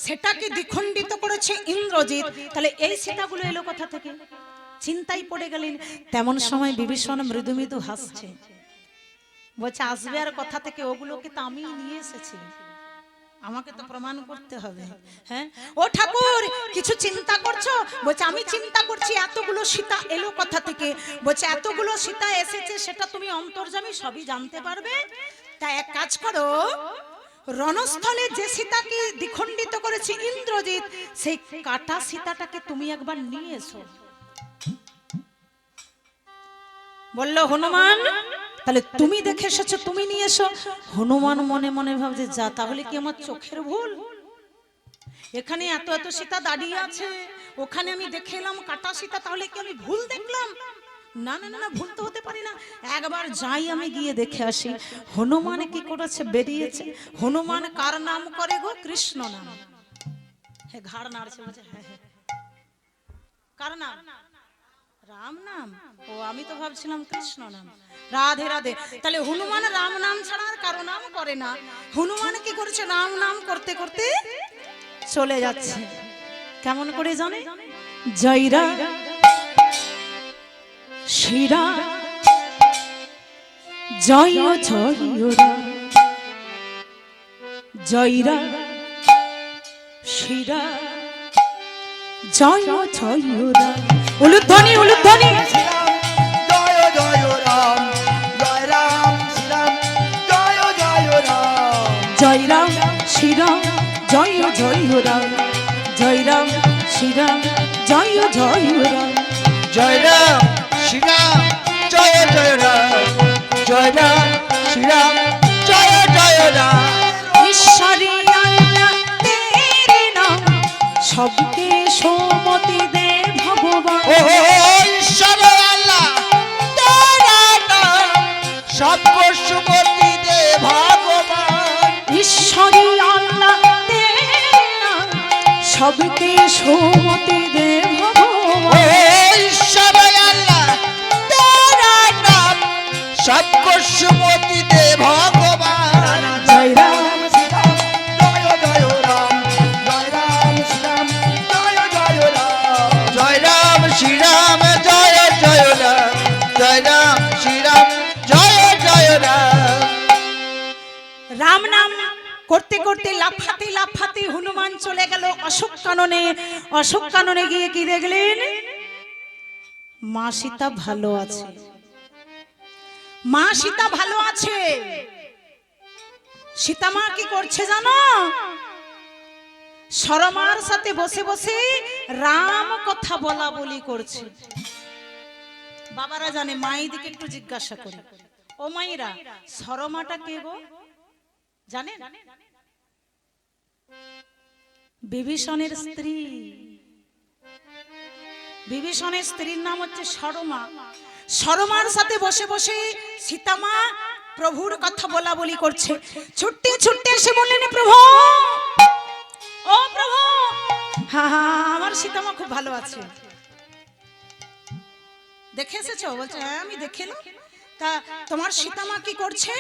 সেটাকে দ্বিখণ্ডিত করেছে ইন্দ্রজিৎ, তাহলে এই সীতাগুলো এলো কোথা থেকে? চিন্তায় পড়ে গেলেন। তেমন সময় বিভীষণ মৃদু মৃদু হাসছে, বলছে আসবে আর কথা থেকে, ওগুলোকে তো আমি নিয়ে এসেছি। আমাকে তো প্রমাণ করতে হবে। হ্যাঁ, ও ঠাকুর কিছু চিন্তা করছো? বলছে আমি চিন্তা করছি এতগুলো সীতা এলো কোথা থেকে। বলছে এতগুলো সীতা এসেছে সেটা তুমি অন্তর্যামী সবই জানতে পারবে। তা এক কাজ করো, রণস্থলে যে সীতাকে দ্বিখণ্ডিত করেছে ইন্দ্রজিৎ, সেই কাটা সীতাটাকে তুমি একবার নিয়ে এসো। বললো হনুমান তাহলে তুমি দেখে এসেছো, তুমি নিয়ে এসো। হনুমান মনে মনে ভাবছে যা, তাহলে কি আমার চোখের ভুল? এখানে এত এত সীতা দাঁড়িয়ে আছে, ওখানে আমি দেখে এলাম কাটা সীতা, তাহলে কি আমি ভুল দেখলাম? না না না, ভুল তো হতে পারি না, একবার যাই আমি গিয়ে দেখে আসি। হনুমান কি করেছে, বেরিয়েছে। হনুমান কার নাম করে গো? কৃষ্ণ নাম। হ্যাঁ, ঘাড় নাড়ছে, বলছে হ্যাঁ হ্যাঁ। কার নাম? রাম নাম। ও, আমি তো ভাবছিলাম কৃষ্ণ নাম। রাধে রাধে। তাহলে হনুমান রাম নাম ছাড়া আর কারো নাম করে না। হনুমান কি করেছে, রাম নাম করতে করতে চলে যাচ্ছে। কেমন করে জানে? জয়রা শিরা জয় জয়রা, জয়রা শিরা জয় জয়রা। উলুধ্বনি উলুধ্বনি। জয় জয় রাম, জয় রাম শ্রীরাম, জয় জয় রাম। জয় রাম শ্রীরাম জয় জয় রাম, জয় রাম শ্রীরাম জয় জয় রাম। জয় রাম শ্রীরাম, জয় জয় রাম, জয় রাম শ্রীরাম, জয় জয় রাম। ঈশ্বরী আল্লাহ তেরে নাম, সবকে সমতি দে ভগবান। ও ঈশ্বর আল্লাহ তেরা নাম, সবকো সুমতি দে ভগবান। ঈশ্বরী আল্লাহ তেরে নাম, সবকে সমতি দে ভগবান। ও ঈশ্বর আল্লাহ তেরা নাম, সবকো সুমতি দে ভগবান। জয় রাম শ্রীরাম, জয় জয় রাম, জয় রাম শ্রীরাম, জয় জয় রাম। জয় রাম শ্রীরাম, জয় জয় রাম, জয় রাম শ্রীরাম, জয় জয় রাম। রাম নাম করতে করতে লাফাতে লাফাতে হনুমান চলে গেল অশোক কাননে। অশোক কাননে গিয়ে কি দেখলেন? মা সীতা ভালো আছে। মা সীতা ভালো আছে। সীতা মা কি করছে জানো? সরমার সাথে বসে বসে রাম কথা বলা বলি করছে। বাবারা জানে, মাইদিকে একটু জিজ্ঞাসা করি, ও মাইরা সরমাটা কে গো? জানেন? বিভীষণের স্ত্রী। বিভীষণের স্ত্রীর নাম হচ্ছে সরমা। সরমার সাথে বসে বসে সীতামা প্রভুর কথা বলা বলি করছে। ছুটতে ছুটতে এসে বললেন, প্রভু ও প্রভু, হ্যাঁ হ্যাঁ আমার সীতামা খুব ভালো আছে। দেখে এসেছো? বলছে হ্যাঁ আমি দেখে এলাম। তা তোমার সীতামা কি করছে?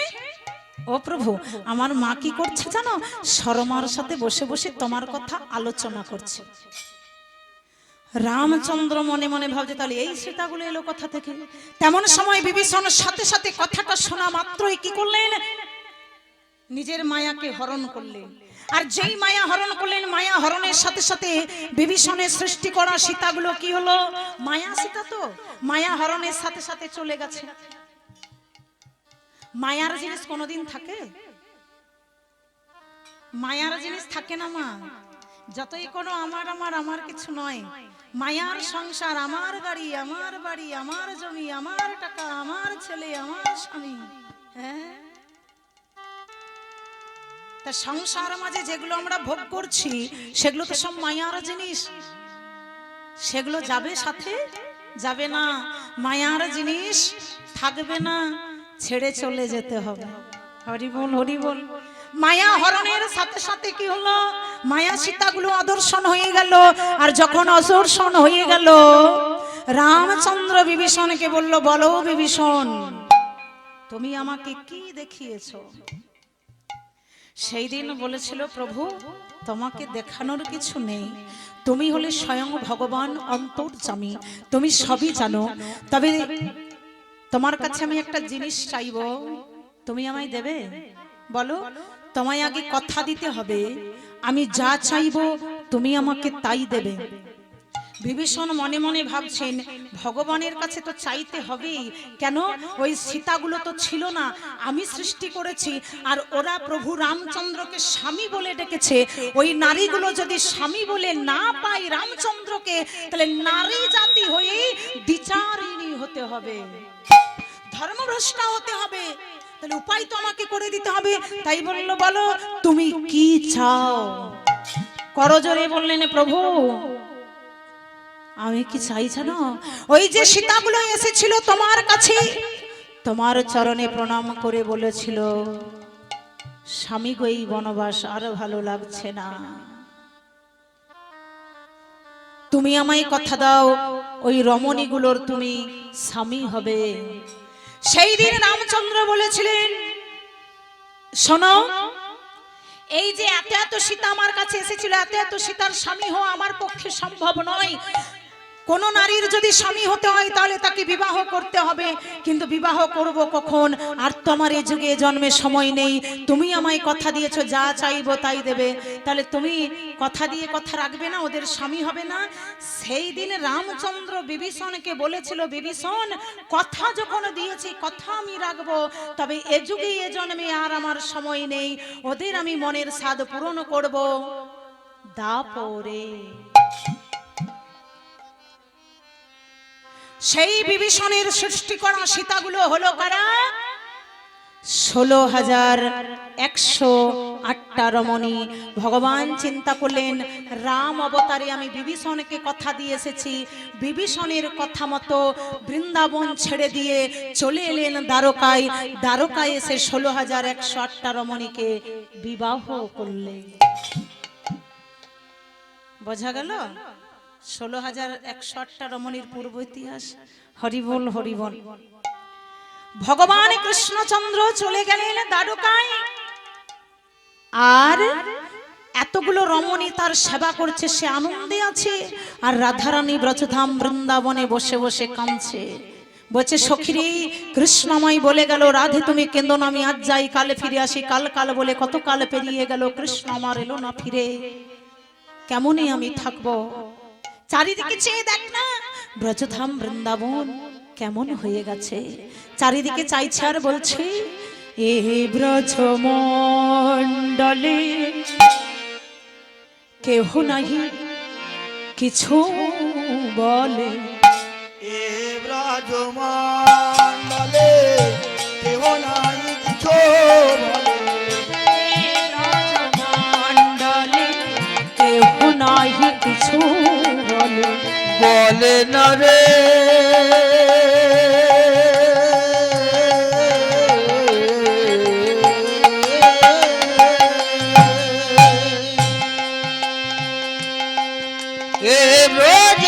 ও প্রভু, আমার মা কি করছে জানো? সরমার সাথে বসে বসে তোমার কথা আলোচনা করছে। রামচন্দ্র মনে মনে ভাবছে তাহলে এই সীতাগুলো এলো কোথা থেকে? তেমন সময় বিভীষণের সাথে সাথে কথাটা শোনা মাত্রই কি করলেন? নিজের মায়াকে হরণ করলেন। আর যেই মায়া হরণ করলেন, মায়া হরণের সাথে সাথে বিভীষণের সৃষ্টি করা সীতাগুলো কি হলো? মায়া সীতা তো মায়া হরণের সাথে সাথে চলে গেছে। মায়ার জিনিস কোনোদিন থাকে? মায়ার জিনিস থাকে না মা। যতই কোনো আমার আমার আমার কিছু নয়। মায়ার সংসার, আমার গাড়ি, আমার বাড়ি, আমার জমি, আমার টাকা, আমার ছেলে, আমার স্বামী। হ্যাঁ, তা সংসার মাঝে যেগুলো আমরা ভোগ করছি সেগুলো তো সব মায়ার জিনিস। সেগুলো যাবে সাথে? যাবে না। মায়ার জিনিস থাকবে না, ছেড়ে চলে যেতে হবে। হরি বল হরি বল। মায়া হরণের সাথে সাথে কি হলো? মায়া সীতাগুলো অদর্শন হয়ে গেল। আর যখন অদর্শন হয়ে গেল, রামচন্দ্র বিভীষণকে বলল, বলো বিভীষণ তুমি আমাকে কি দেখিয়েছো? সেই দিন বলেছিল, প্রভু তোমাকে দেখানোর কিছু নেই, তুমি হলে স্বয়ং ভগবান অন্তর্যামী, তুমি সবই জানো। তবে তোমার কাছে আমি একটা জিনিস চাইবো, তুমি আমায় দেবে? বলো। তোমায় আগে কথা দিতে হবে, আমি যা চাইবো তুমি আমাকে তাই দেবে। বিভীষণ মনে মনে ভাবছেন, ভগবানের কাছে তো চাইতে হবেই, কেন ওই সীতাগুলো তো ছিল না, আমি সৃষ্টি করেছি, আর ওরা প্রভু রামচন্দ্রকে স্বামী বলে ডেকেছে। ওই নারীগুলো যদি স্বামী বলে না পাই রামচন্দ্রকে, তাহলে নারী জাতি হয়ে দ্বিচারিণী হতে হবে, ধর্মভ্রষ্টা হতে হবে। তাহলে উপায় তো আমাকে করে দিতে হবে। তাই বলল, বলো তুমি কি চাও। করজোরে বললেন, প্রভু আমি কি চাই জানো, ওই যে সীতাগুলো এসেছিল তোমার কাছে, তোমার চরণে প্রণাম করে বলেছিল, স্বামী গো এই বনবাস আর ভালো লাগছে না, তুমি আমায় কথা দাও, ওই রমণীগুলোর তুমি স্বামী হবে। সেই দিন রামচন্দ্র বলেছিলেন, শোনো, এই যে এত এত সীতা আমার কাছে এসেছিল, এত এত সীতার স্বামী হওয়া আমার পক্ষে সম্ভব নয়। কোন নারীর যদি স্বামী হতে হয় তাহলে তাকে বিবাহ করতে হবে, কিন্তু বিবাহ করব কখন, আর তোমার এই যুগে জন্মে সময় নেই। তুমি আমায় কথা দিয়েছো যা চাইবো তাই দেবে, তাহলে তুমি কথা দিয়ে কথা রাখবে না, ওদের স্বামী হবে না। সেই দিন রামচন্দ্র বিভীষণকে বলেছিল, বিভীষণ কথা যখন দিয়েছি কথা আমি রাখবো, তবে এ যুগে এ জন্মে আর আমার সময় নেই, ওদের আমি মনের স্বাদ পূরণ করব দাপরে। সেই বিভীষণের সৃষ্টি করা সীতাগুলো হলো কারা? 16,108টা রমণী। ভগবান চিন্তা করলেন, রাম অবতারে আমি বিভীষণকে কথা দিয়ে এসেছি, বিভীষণের কথা মতো বৃন্দাবন ছেড়ে দিয়ে চলে এলেন দ্বারকায়। দ্বারকায় এসে 16,108টা রমণীকে বিবাহ করলেন। বোঝা গেল 16,108টা রমণীর পূর্ব ইতিহাস। হরিবল হরিবল। ভগবান কৃষ্ণচন্দ্র চলে গেলেন দ্বারকায়, আর এতগুলো রমণী তার সেবা করছে, সে আনন্দে আছে, আর রাধারানী ব্রজধাম বৃন্দাবনে বসে বসে কাঁদছে। বলছে, সখীরে কৃষ্ণময় বলে গেল, রাধে তুমি কেঁদো না, আমি আজ যাই কালে ফিরে আসি। কাল কাল বলে কত কাল পেরিয়ে গেল, কৃষ্ণ আমার এলো না ফিরে, কেমনই আমি থাকবো। চারিদিকে চেয়ে দেখ না, ব্রজধাম বৃন্দাবন কেমন হয়ে গেছে। চারিদিকে চাইছে আর বলছে, এ ব্রজমণ্ডলে কেহ নাহি কিছু বলে, এ ব্রজমণ্ডলে কেহ নাই কিছু বলে, ব্রজমণ্ডলে কেহ নাহি কিছু বলে, বলে না রে এ ব্রজ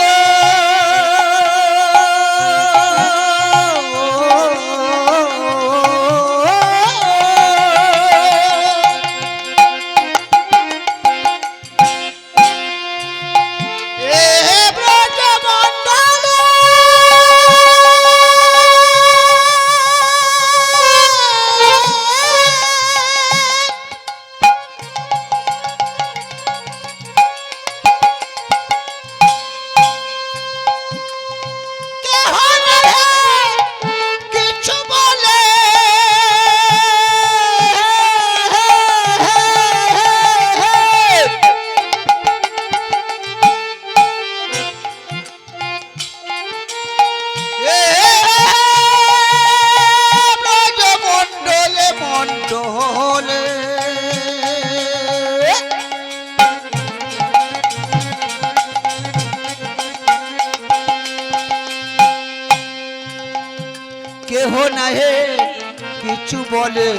কেহ নাহে কিছু বলে,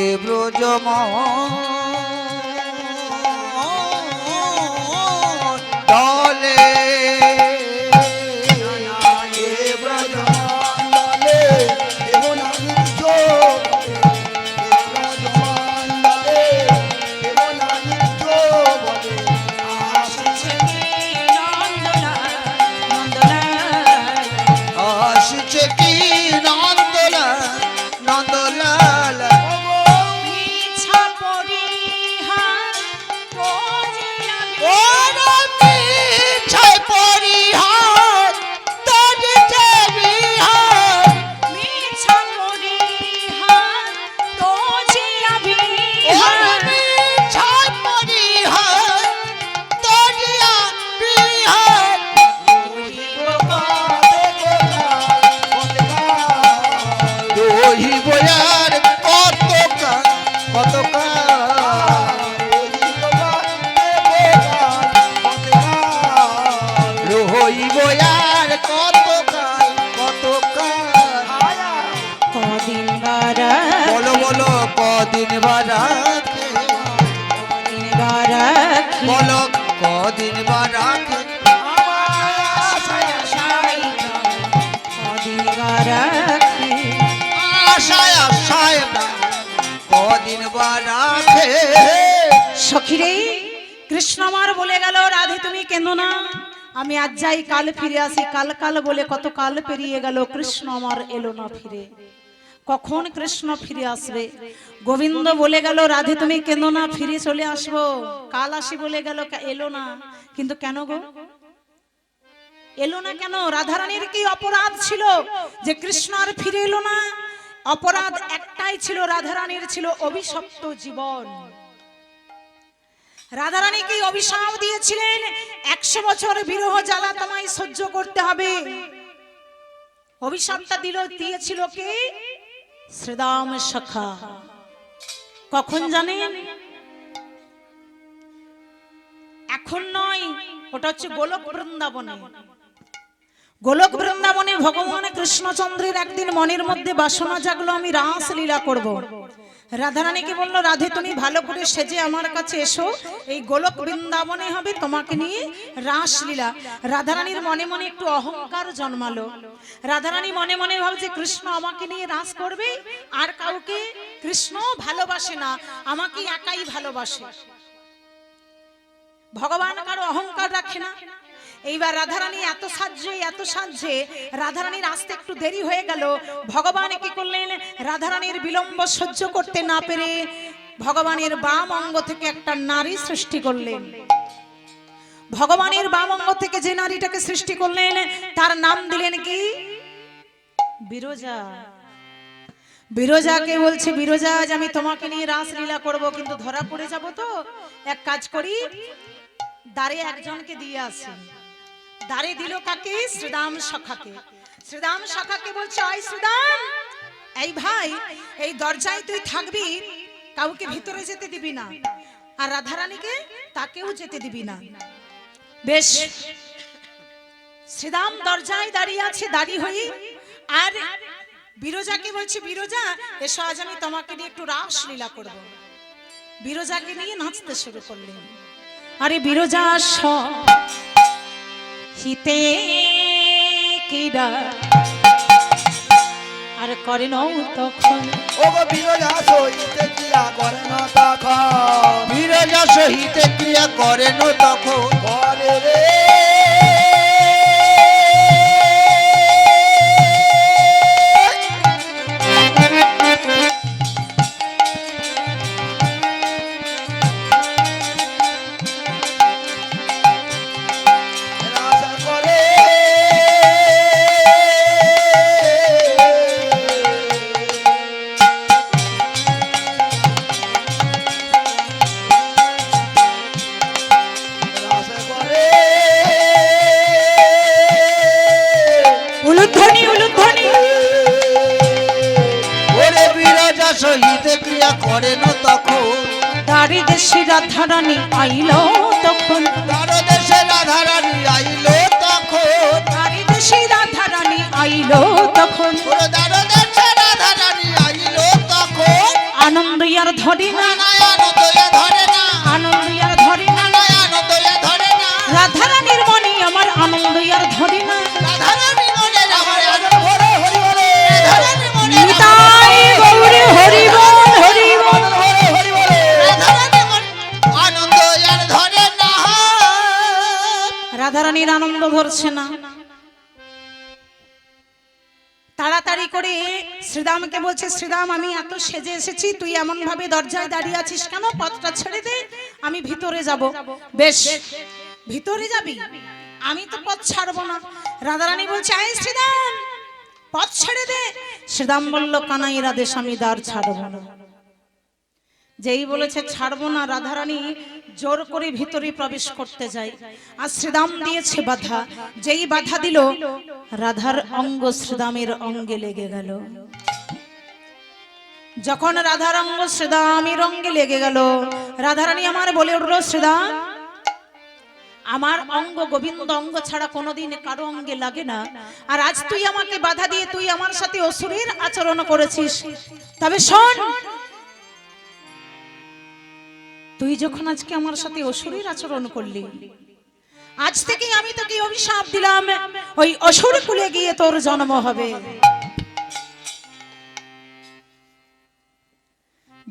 এ ব্রজমণ্ডলে আসছে কি নন্দলাল নন্দলাল রহিব আর কত কাল, কত কাল রহিব আর কত কাল, কত কাল কদিন বারা বলো বলো কদিন বারাকে, কদিন বারা বলো কদিন বারাকে কদিন বারা আশায় আশায় কদিন বারাকে। সখিরে কৃষ্ণ আমার বলে গেল রাধে তুমি কেঁদো না, আমি আজ যাই কাল ফিরে আসি। কাল কাল বলে কত কাল পেরিয়ে গেল, কৃষ্ণ আমার এলো না ফিরে। কখন কৃষ্ণ ফিরে আসবে? গোবিন্দ বলে গেল রাধে তুমি কেঁদো না, ফিরে চলে আসবো, কাল আসি বলে গেল, এলো না। কিন্তু কেন গো এলো না কেন? রাধারানীর কি অপরাধ ছিল যে কৃষ্ণ আর ফিরে এলো না? অপরাধ একটাই ছিল, রাধারানীর ছিল অভিশপ্ত জীবন। রাধারানীকে অভিশাপ দিয়েছিলেন 100 বছর বিরহ জ্বালা তোমায় সহ্য করতে হবে। অভিশাপটা দিয়েছিল কে? শ্রীদাম সখা। কখন জানেন? এখন নয়, ওটা হচ্ছে গোলক বৃন্দাবনে। গোলক বৃন্দাবনে ভগবান কৃষ্ণচন্দ্রের একদিন মনের মধ্যে বাসনা জাগলো, আমি রাস লীলা করব। রাধারানীকে বলল রাধে তুমি ভালো করে সেজে আমার কাছে এসো, এই গোলক বৃন্দাবনে হবে তোমাকে নিয়ে রাস লীলা। রাধারানীর মনে মনে একটু অহংকার জন্মালো। রাধারানী মনে মনে ভাবছে কৃষ্ণ আমাকে নিয়ে রাস করবে, আর কাউকে কৃষ্ণ ভালোবাসে না, আমাকে একাই ভালোবাসে। ভগবান কারো অহংকার রাখে না। এইবার রাধারানী এত সাহায্যে রাধারানীর আসতে একটু দেরি হয়ে গেল। ভগবান কি করলেন? রাধারানীর বিলম্ব সহ্য করতে না পেরে ভগবানের বাম অঙ্গ থেকে একটা নারী সৃষ্টি করলেন। ভগবানের বাম অঙ্গ থেকে যে নারীটাকে সৃষ্টি করলেন তার নাম দিলেন কি? বিরজা। বিরজাকে বলছে বিরজা আজ আমি তোমাকে নিয়ে রাসলীলা করব, কিন্তু ধরা পড়ে যাব তো এক কাজ করি, দ্বারে একজনকে দিয়ে আসি। দ্বারে দিল কাকে? শ্রীদাম সখাকে। শ্রীদাম সখাকে বলছে ওই শ্রীদাম, এই ভাই এই দরজায় তুই থাকবি, কাউকে ভিতরে যেতে দিবি না, আর রাধারানীকে তাকেও যেতে দিবি না। বেশ, শ্রীদাম দরজায় দাঁড়িয়ে আছে, দাঁড়িয়ে হই। আর বিরজাকে বলছে বিরজা এসো আজ আমি তোমাকে নিয়ে একটু রাসলীলা করব। বিরজাকে নিয়ে নাচতে শুরু করলেন। আরে বিরজা হিতে কিরা আর করে নও তখন, ও গো বিরজা সহিতে ক্রিয়া করে না তখন, বিরজা সহিতে ক্রিয়া করে না তখন, করে রে সহিতে ক্রিয়া করে না তখন, দাঁড়ি দেশে রাধারানী আইলো তখন, দাঁড়ো দেশে রাধারানী আইলো তখন, দাঁড়ি দেশে রাধারানী আইলো তখন, দাঁড়ো দেশে রাধারানী আইলো তখন, আনন্দ আর ধরে না, আনন্দ ধরে না, আনন্দ আর ধরে না, আনন্দ ধরে না, রাধারানীর মনে আমার আনন্দ আর ধরে না, রাধারানীর মনে আমার আনন্দ ধরে, হরি বলে রাধারানীর মনে নিতাই গৌরী হরি বল হরি বল হরি বলে রাধারানীর মনে আনন্দ আর ধরে না, রাধারানীর আনন্দ ধরছে না। তাড়াতাড়ি করে শ্রীদামকে বলছে শ্রীদাম আমি এত সেজে এসেছি, তুই এমন ভাবে দরজায় দাঁড়িয়ে আছিস কেন? পথটা ছেড়ে দে, আমি ভিতরে যাব। বেশ, ভিতরে যাবি? আমি তো পথ ছাড়বো না। রাধারানী বলছে আয় শ্রীদাম পথ ছেড়ে দে। শ্রীদাম বলল কানাই আদেশ, আমি দ্বার ছাড়বো না। যেই বলেছে ছাড়বো না, রাধারানী জোর করে ভিতরে প্রবেশ করতে যায়। আর শ্রীদাম দিয়েছে বাধা। যেই বাধা দিল রাধার অঙ্গ শ্রীদামের অঙ্গে লেগে গেল। যখন রাধা রঙ্গ শ্রীদা আমি রঙ্গে লেগে গেল, রাধারানী আমার বলে উঠল, শ্রীদা আমার অঙ্গ গোবিন্দ অঙ্গ ছাড়া কোনোদিন কারো অঙ্গে লাগে না, আর আজ তুই আমাকে বাধা দিয়ে তুই আমার সাথে অসুরের আচরণ করেছিস। তবে শোন, তুই যখন আজকে আমার সাথে অসুরের আচরণ করলি, আজ থেকে আমি তোকে অভিশাপ দিলাম, ওই অসুর কুলে গিয়ে তোর জন্ম হবে।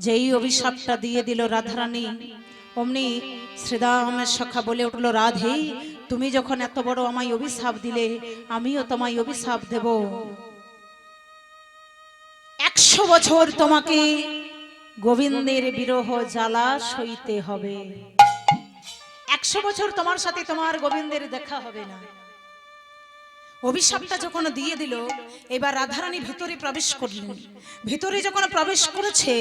যেই অভিশাপটা দিয়ে দিল রাধারানী, অমনি শ্রীদামের সখা বলে উঠল, রাধে তুমি যখন এত বড় আমায় অভিশাপ দিলে, আমিও তোমায় অভিশাপ দেব। 100 বছর তোমাকে গোবিন্দের বিরহ জ্বালা সইতে হবে। 100 বছর তোমার সাথে তোমার গোবিন্দের দেখা হবে না। অভিশাপটা যখন দিয়ে দিল, এবার রাধারানী ভিতরে প্রবেশ করলেন। ভিতরে যখন প্রবেশ করেছে,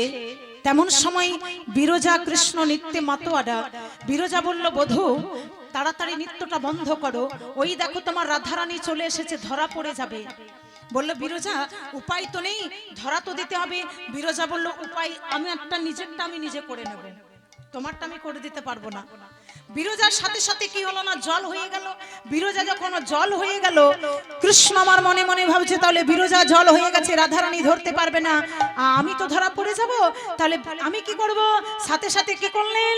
তেমন সময় বিরজা কৃষ্ণ নিত্যে মাতোয়ারা। বিরজা বলল, বধূ তাড়াতাড়ি নৃত্যটা বন্ধ করো, ওই দেখো তোমার রাধারানী চলে এসেছে, ধরা পড়ে যাবে। বলল বিরজা, উপায় তো নেই, ধরা তো দিতে হবে। বিরজা বলল, উপায় আমি একটা নিজেরটা আমি নিজে করে নেব, তোমারটা আমি করে দিতে পারবো না। বিরজার সাথে সাথে কি হলো না, জল হয়ে গেল। বিরজা যখন জল হয়ে গেল, কৃষ্ণ আমার মনে মনে ভাবছে, তাহলে বিরজা জল হয়ে গেছে, রাধারানী ধরতে পারবে না, আমি তো ধরা পড়ে যাব, তাহলে আমি কি করব? সাথে সাথে কি করলেন,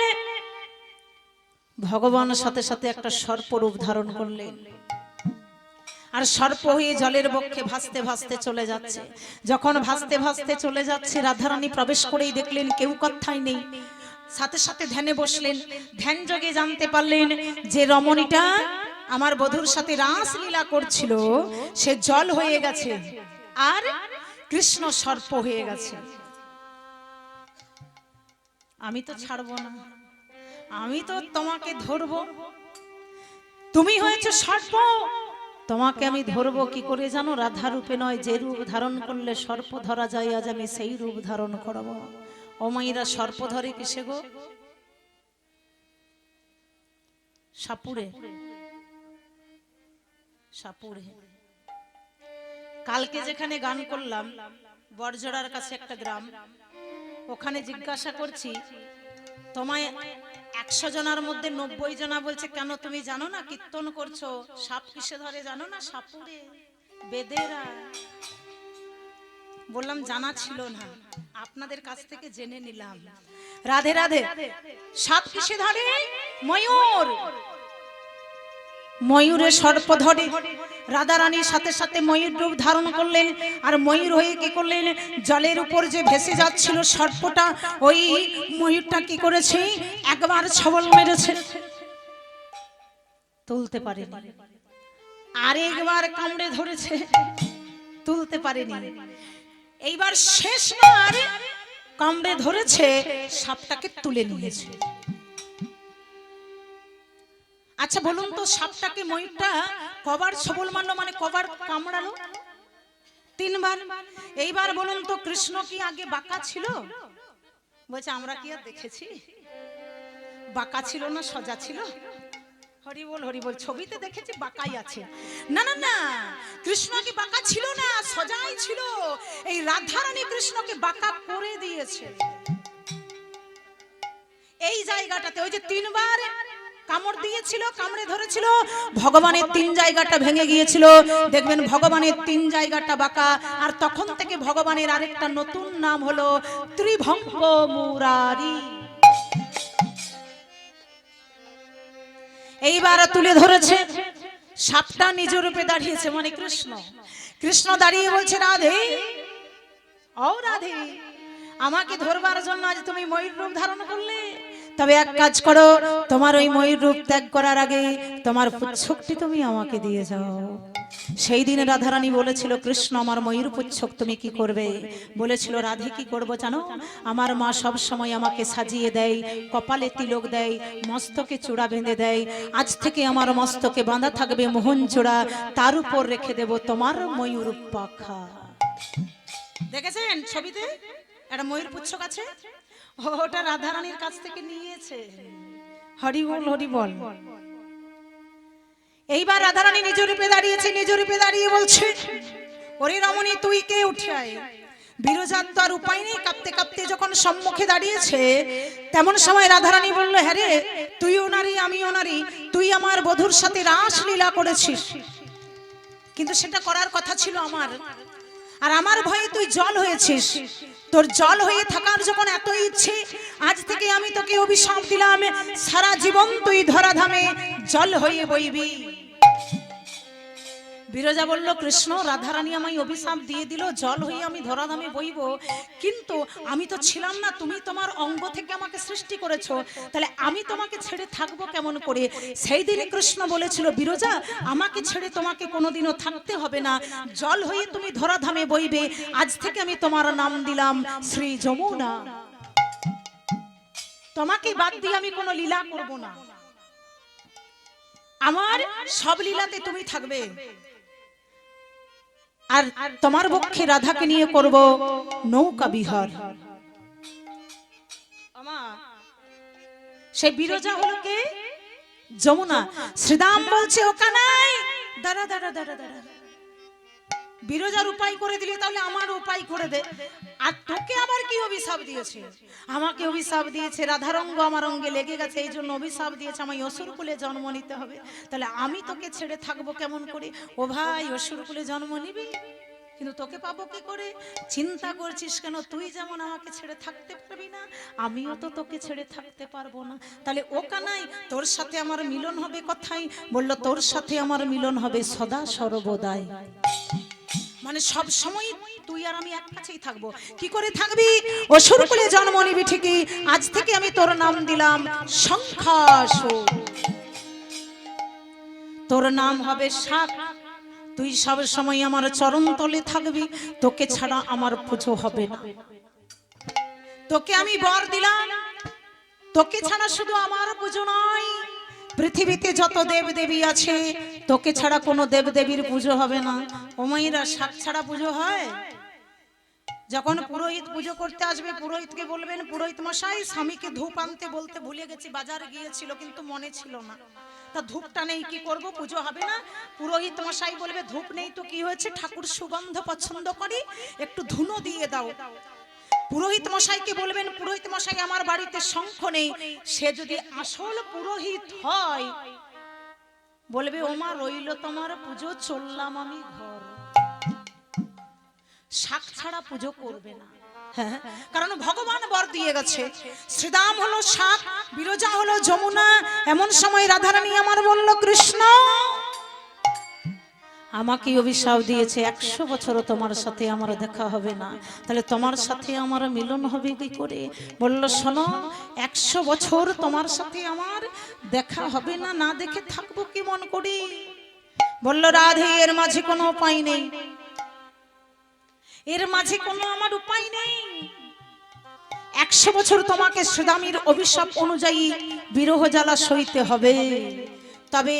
ভগবান সাথে সাথে একটা সর্প রূপ ধারণ করলেন, আর সর্প হয়ে জলের বক্ষে ভাসতে ভাসতে চলে যাচ্ছে। যখন ভাসতে ভাসতে চলে যাচ্ছে, রাধারানী প্রবেশ করেই দেখলেন কেউ কথাই নেই। সাথে সাথে ধ্যানে বসলেন। ধ্যান যোগে জানতে পারলেন যে রমণীটা আমার বধূর সাথে রাসলীলা করছিল, সে জল হয়ে গেছে, আর কৃষ্ণ সর্প হয়ে গেছে। আমি তো ছাড়বো না, আমি তো তোমাকে ধরবো, তুমি হয়েছে সর্প, তোমাকে আমি ধরবো কি করে জানো? রাধা রূপে নয়, যে রূপ ধারণ করলে সর্প ধরা যায়, আজ আমি সেই রূপ ধারণ করবো। ও মাইরা, সর্প ধরে কিসে গো? সাপুরে, সাপুরে। কালকে যেখানে গান করলাম, বরজড়ার কাছে একটা গ্রাম, ওখানে জিজ্ঞাসা করছি, তোমায় 100 জনের মধ্যে 90 জনা বলছে, কেন তুমি জানো না কীর্তন করছো, সাপ কিসে ধরে জানো না? সাপুরে, বেদেরা। বললাম জানা ছিল না, আপনাদের কাছ থেকে জেনে নিলাম। রাধে রাধে। সাপ কিসে ধরে? ময়ূর, ময়ূরে সর্প ধরে। রাধারানীর সাথে সাথে ময়ূর রূপ ধারণ করলেন, আর ময়ূর হয়ে কি করলেন, জলের উপর যে ভেসে যাচ্ছিল সর্পটা, ওই ময়ূরটা কি করেছে, একবার ছবল মেরেছে, তুলতে পারেনি, আরেকবার কামড়ে ধরেছে, তুলতে পারেনি, এইবার শেষবার কামড়ে ধরেছে, সাপটাকে তুলে নিয়েছে। আচ্ছা বলুন তো, সাপটাকে ময়ূরটা কবার ছবল মারলো, মানে কবার কামড়ালো? 3 বার। এইবার বলুন তো, কৃষ্ণ কি আগে বাঁকা ছিল? বলছে আমরা কি আর দেখেছি, বাঁকা ছিল না সোজা ছিল? হরি বল হরি বল, ছবিতে দেখেছি বাঁকাই আছে। না না না, কৃষ্ণ কি বাঁকা ছিল না, সোজাই ছিল। এই রাধারানী কৃষ্ণকে বাঁকা করে দিয়েছে এই জায়গাটাতে। ওই যে 3 বার কামড় দিয়েছিল, কামড়ে ধরেছিল, ভগবানের 3 জায়গাটা ভেঙে গিয়েছিল। দেখবেন ভগবানের 3 জায়গাটা বাঁকা, আর তখন থেকে ভগবানের আরেকটা নতুন নাম হলো ত্রিভঙ্গ মুরারি। এইবার তুলে ধরেছে, সাপটা নিজ রূপে দাঁড়িয়েছে, মানে কৃষ্ণ। কৃষ্ণ দাঁড়িয়ে বলছে, রাধে ও রাধে, আমাকে ধরবার জন্য আজ তুমি ময়ূর রূপ ধারণ করলে, তবে এক কাজ করো, তোমার ওই ময়ূর রূপ ত্যাগ করার আগে তোমার পুচ্ছকটি তুমি আমাকে দিয়ে যাও। সেই দিনে রাধারানী বলেছিল, কৃষ্ণ আমার ময়ূর পুচ্ছক তুমি কি করবে? বলেছিল, রাধে কি করব জানো, আমার মা সব সময় আমাকে সাজিয়ে দেয়, কপালে তিলক দেয়, মস্তকে চূড়া বেঁধে দেয়। আজ থেকে আমার মস্তকে বাঁধা থাকবে মোহন চূড়া, তার উপর রেখে দেব তোমার ময়ূর পাখা। দেখেছেন ছবিতে একটা ময়ূর পুচ্ছক আছে, ওটা রাধারানীর কাছ থেকে নিয়েছে। হরি বল হরি বল। এইবার রাধারানী নিজ রূপে দাঁড়িয়েছে, নিজ রূপে দাঁড়িয়ে বলছে, ওরে রমণী তুই কে? উঠে আয়, বিরজার তো আর উপায় নেই, কাঁপতে কাঁপতে যখন সম্মুখে দাঁড়িয়েছে তেমন সময় রাধারানী বলল, হ্যাঁ রে, তুইও নারী আমিও নারী, তুই আমার বধূর সাথে রাসলীলা করেছিস, কিন্তু সেটা করার কথা ছিল আমার, আর আমার ভয়ে তুই জল হয়েছিস। তোর জল হয়ে থাকার যখন এত ইচ্ছে, আজ থেকে আমি তোকে অভিশাপ দিলাম, সারা জীবন তুই ধরাধামে জল হয়ে বইবি। বিরজা বলল, কৃষ্ণ, রাধারানী আমায় অভিশাপ দিয়ে দিল, জল হয়ে আমি ধরাধামে বইব, কিন্তু আমি তো ছিলাম না, তুমি তোমার অঙ্গ থেকে আমাকে সৃষ্টি করেছো, তাহলে আমি তোমাকে ছেড়ে থাকবো কেমন করে? সেই দিনে কৃষ্ণ বলেছিল, বিরজা, আমাকে ছেড়ে তোমাকে কোনোদিনও থাকতে হবে না, জল হয়ে তুমি ধরাধামে বইবে, আজ থেকে আমি তোমার নাম দিলাম শ্রী যমুনা। তোমাকে বাদ দিয়ে আমি কোনো লীলা করব না, আমার সব লীলাতে তুমি থাকবে, আর তোমার পক্ষে রাধাকে নিয়ে করব নৌকা বিহার। সেই বিরজা হলো কে? যমুনা। শ্রীদাম বলছে, ও কানাই, দাঁড়া দাঁড়া দাঁড়া দাঁড়া, বিরজার উপায় করে দিলে তাহলে আমার উপায় করে দে। আর তোকে আবার কি অভিশাপ দিয়েছে? আমাকে অভিশাপ দিয়েছে, রাধারঙ্গ আমার অঙ্গে লেগে গেছে, এই জন্য অভিশাপ দিয়েছে আমায় অসুর কুলে জন্ম নিতে হবে। তাহলে আমি তোকে ছেড়ে থাকবো কেমন করে? ও ভাই, অসুর কুলে জন্ম নিবি, কিন্তু তোকে পাবো কি করে? চিন্তা করছিস কেন? তুই যেমন আমাকে ছেড়ে থাকতে পারবি না, আমিও তো তোকে ছেড়ে থাকতে পারবো না। তাহলে ও কানাই, তোর সাথে আমার মিলন হবে কোথায়? বলল, তোর সাথে আমার মিলন হবে সদা সর্বদাই, মানে সব সময় তুই আর আমি এক কাছেই থাকবো। কি করে থাকবি? অসুর কুলে জন্ম নিবি ঠিকই, আজ থেকে আমি তোর নাম দিলাম শঙ্খাসুর, তোর নাম হবে শাক, তুই সব সময় আমার চরণ তলে থাকবি, তোকে ছাড়া আমার পুজো হবে না। তোকে আমি বর দিলাম, তোকে ছাড়া শুধু আমার পুজো নয়, পৃথিবীতে যত দেব দেবী আছে তোকে ছাড়া কোনো দেব দেবীর পুজো হবে না। ও মাইরা, শাক ছাড়া পুজো হয়? যখন পুরোহিত পুজো করতে আসবে, পুরোহিতকে বলবেন, পুরোহিত মশাই, স্বামীকে ধূপ আনতে বলতে ভুলে গেছি, বাজারে গিয়েছিল কিন্তু মনে ছিল না, তা ধূপটা নেই, কি করব, পুজো হবে না। পুরোহিত মশাই বলবে, ধূপ নেই তো কি হয়েছে, ঠাকুর সুগন্ধ পছন্দ করি, একটু ধুনো দিয়ে দাও। পুরোহিত মশাইকে বলবেন, পুরোহিত মশাই, আমার বাড়িতে শঙ্খ নেই। সে যদি আসল পুরোহিত হয়, বলবে, ওমা, রইল তোমার পুজো, চললাম আমি ঘর। শাক ছাড়া পুজো করবে না, কারণ ভগবান বর দিয়ে গেছে। শ্রীদাম হলো শাক, বিরজা হলো যমুনা। এমন সময় রাধারানী আমার বলল, কৃষ্ণ, আমাকে অভিশাপ দিয়েছে, 100 বছরও তোমার সাথে আমার দেখা হবে না, তাহলে তোমার সাথে আমার মিলন হবে কি করে? বলল, শোনো, 100 বছর তোমার সাথে আমার দেখা হবে না, না দেখে থাকবো কি মন করি? বলল, রাধে, এর মাঝে কোনো উপায় নেই, এর মাঝে কোনো আমার উপায় নেই। 100 বছর তোমাকে শ্রীদামের অভিশাপ অনুযায়ী বিরহ জ্বালা সইতে হবে, তবে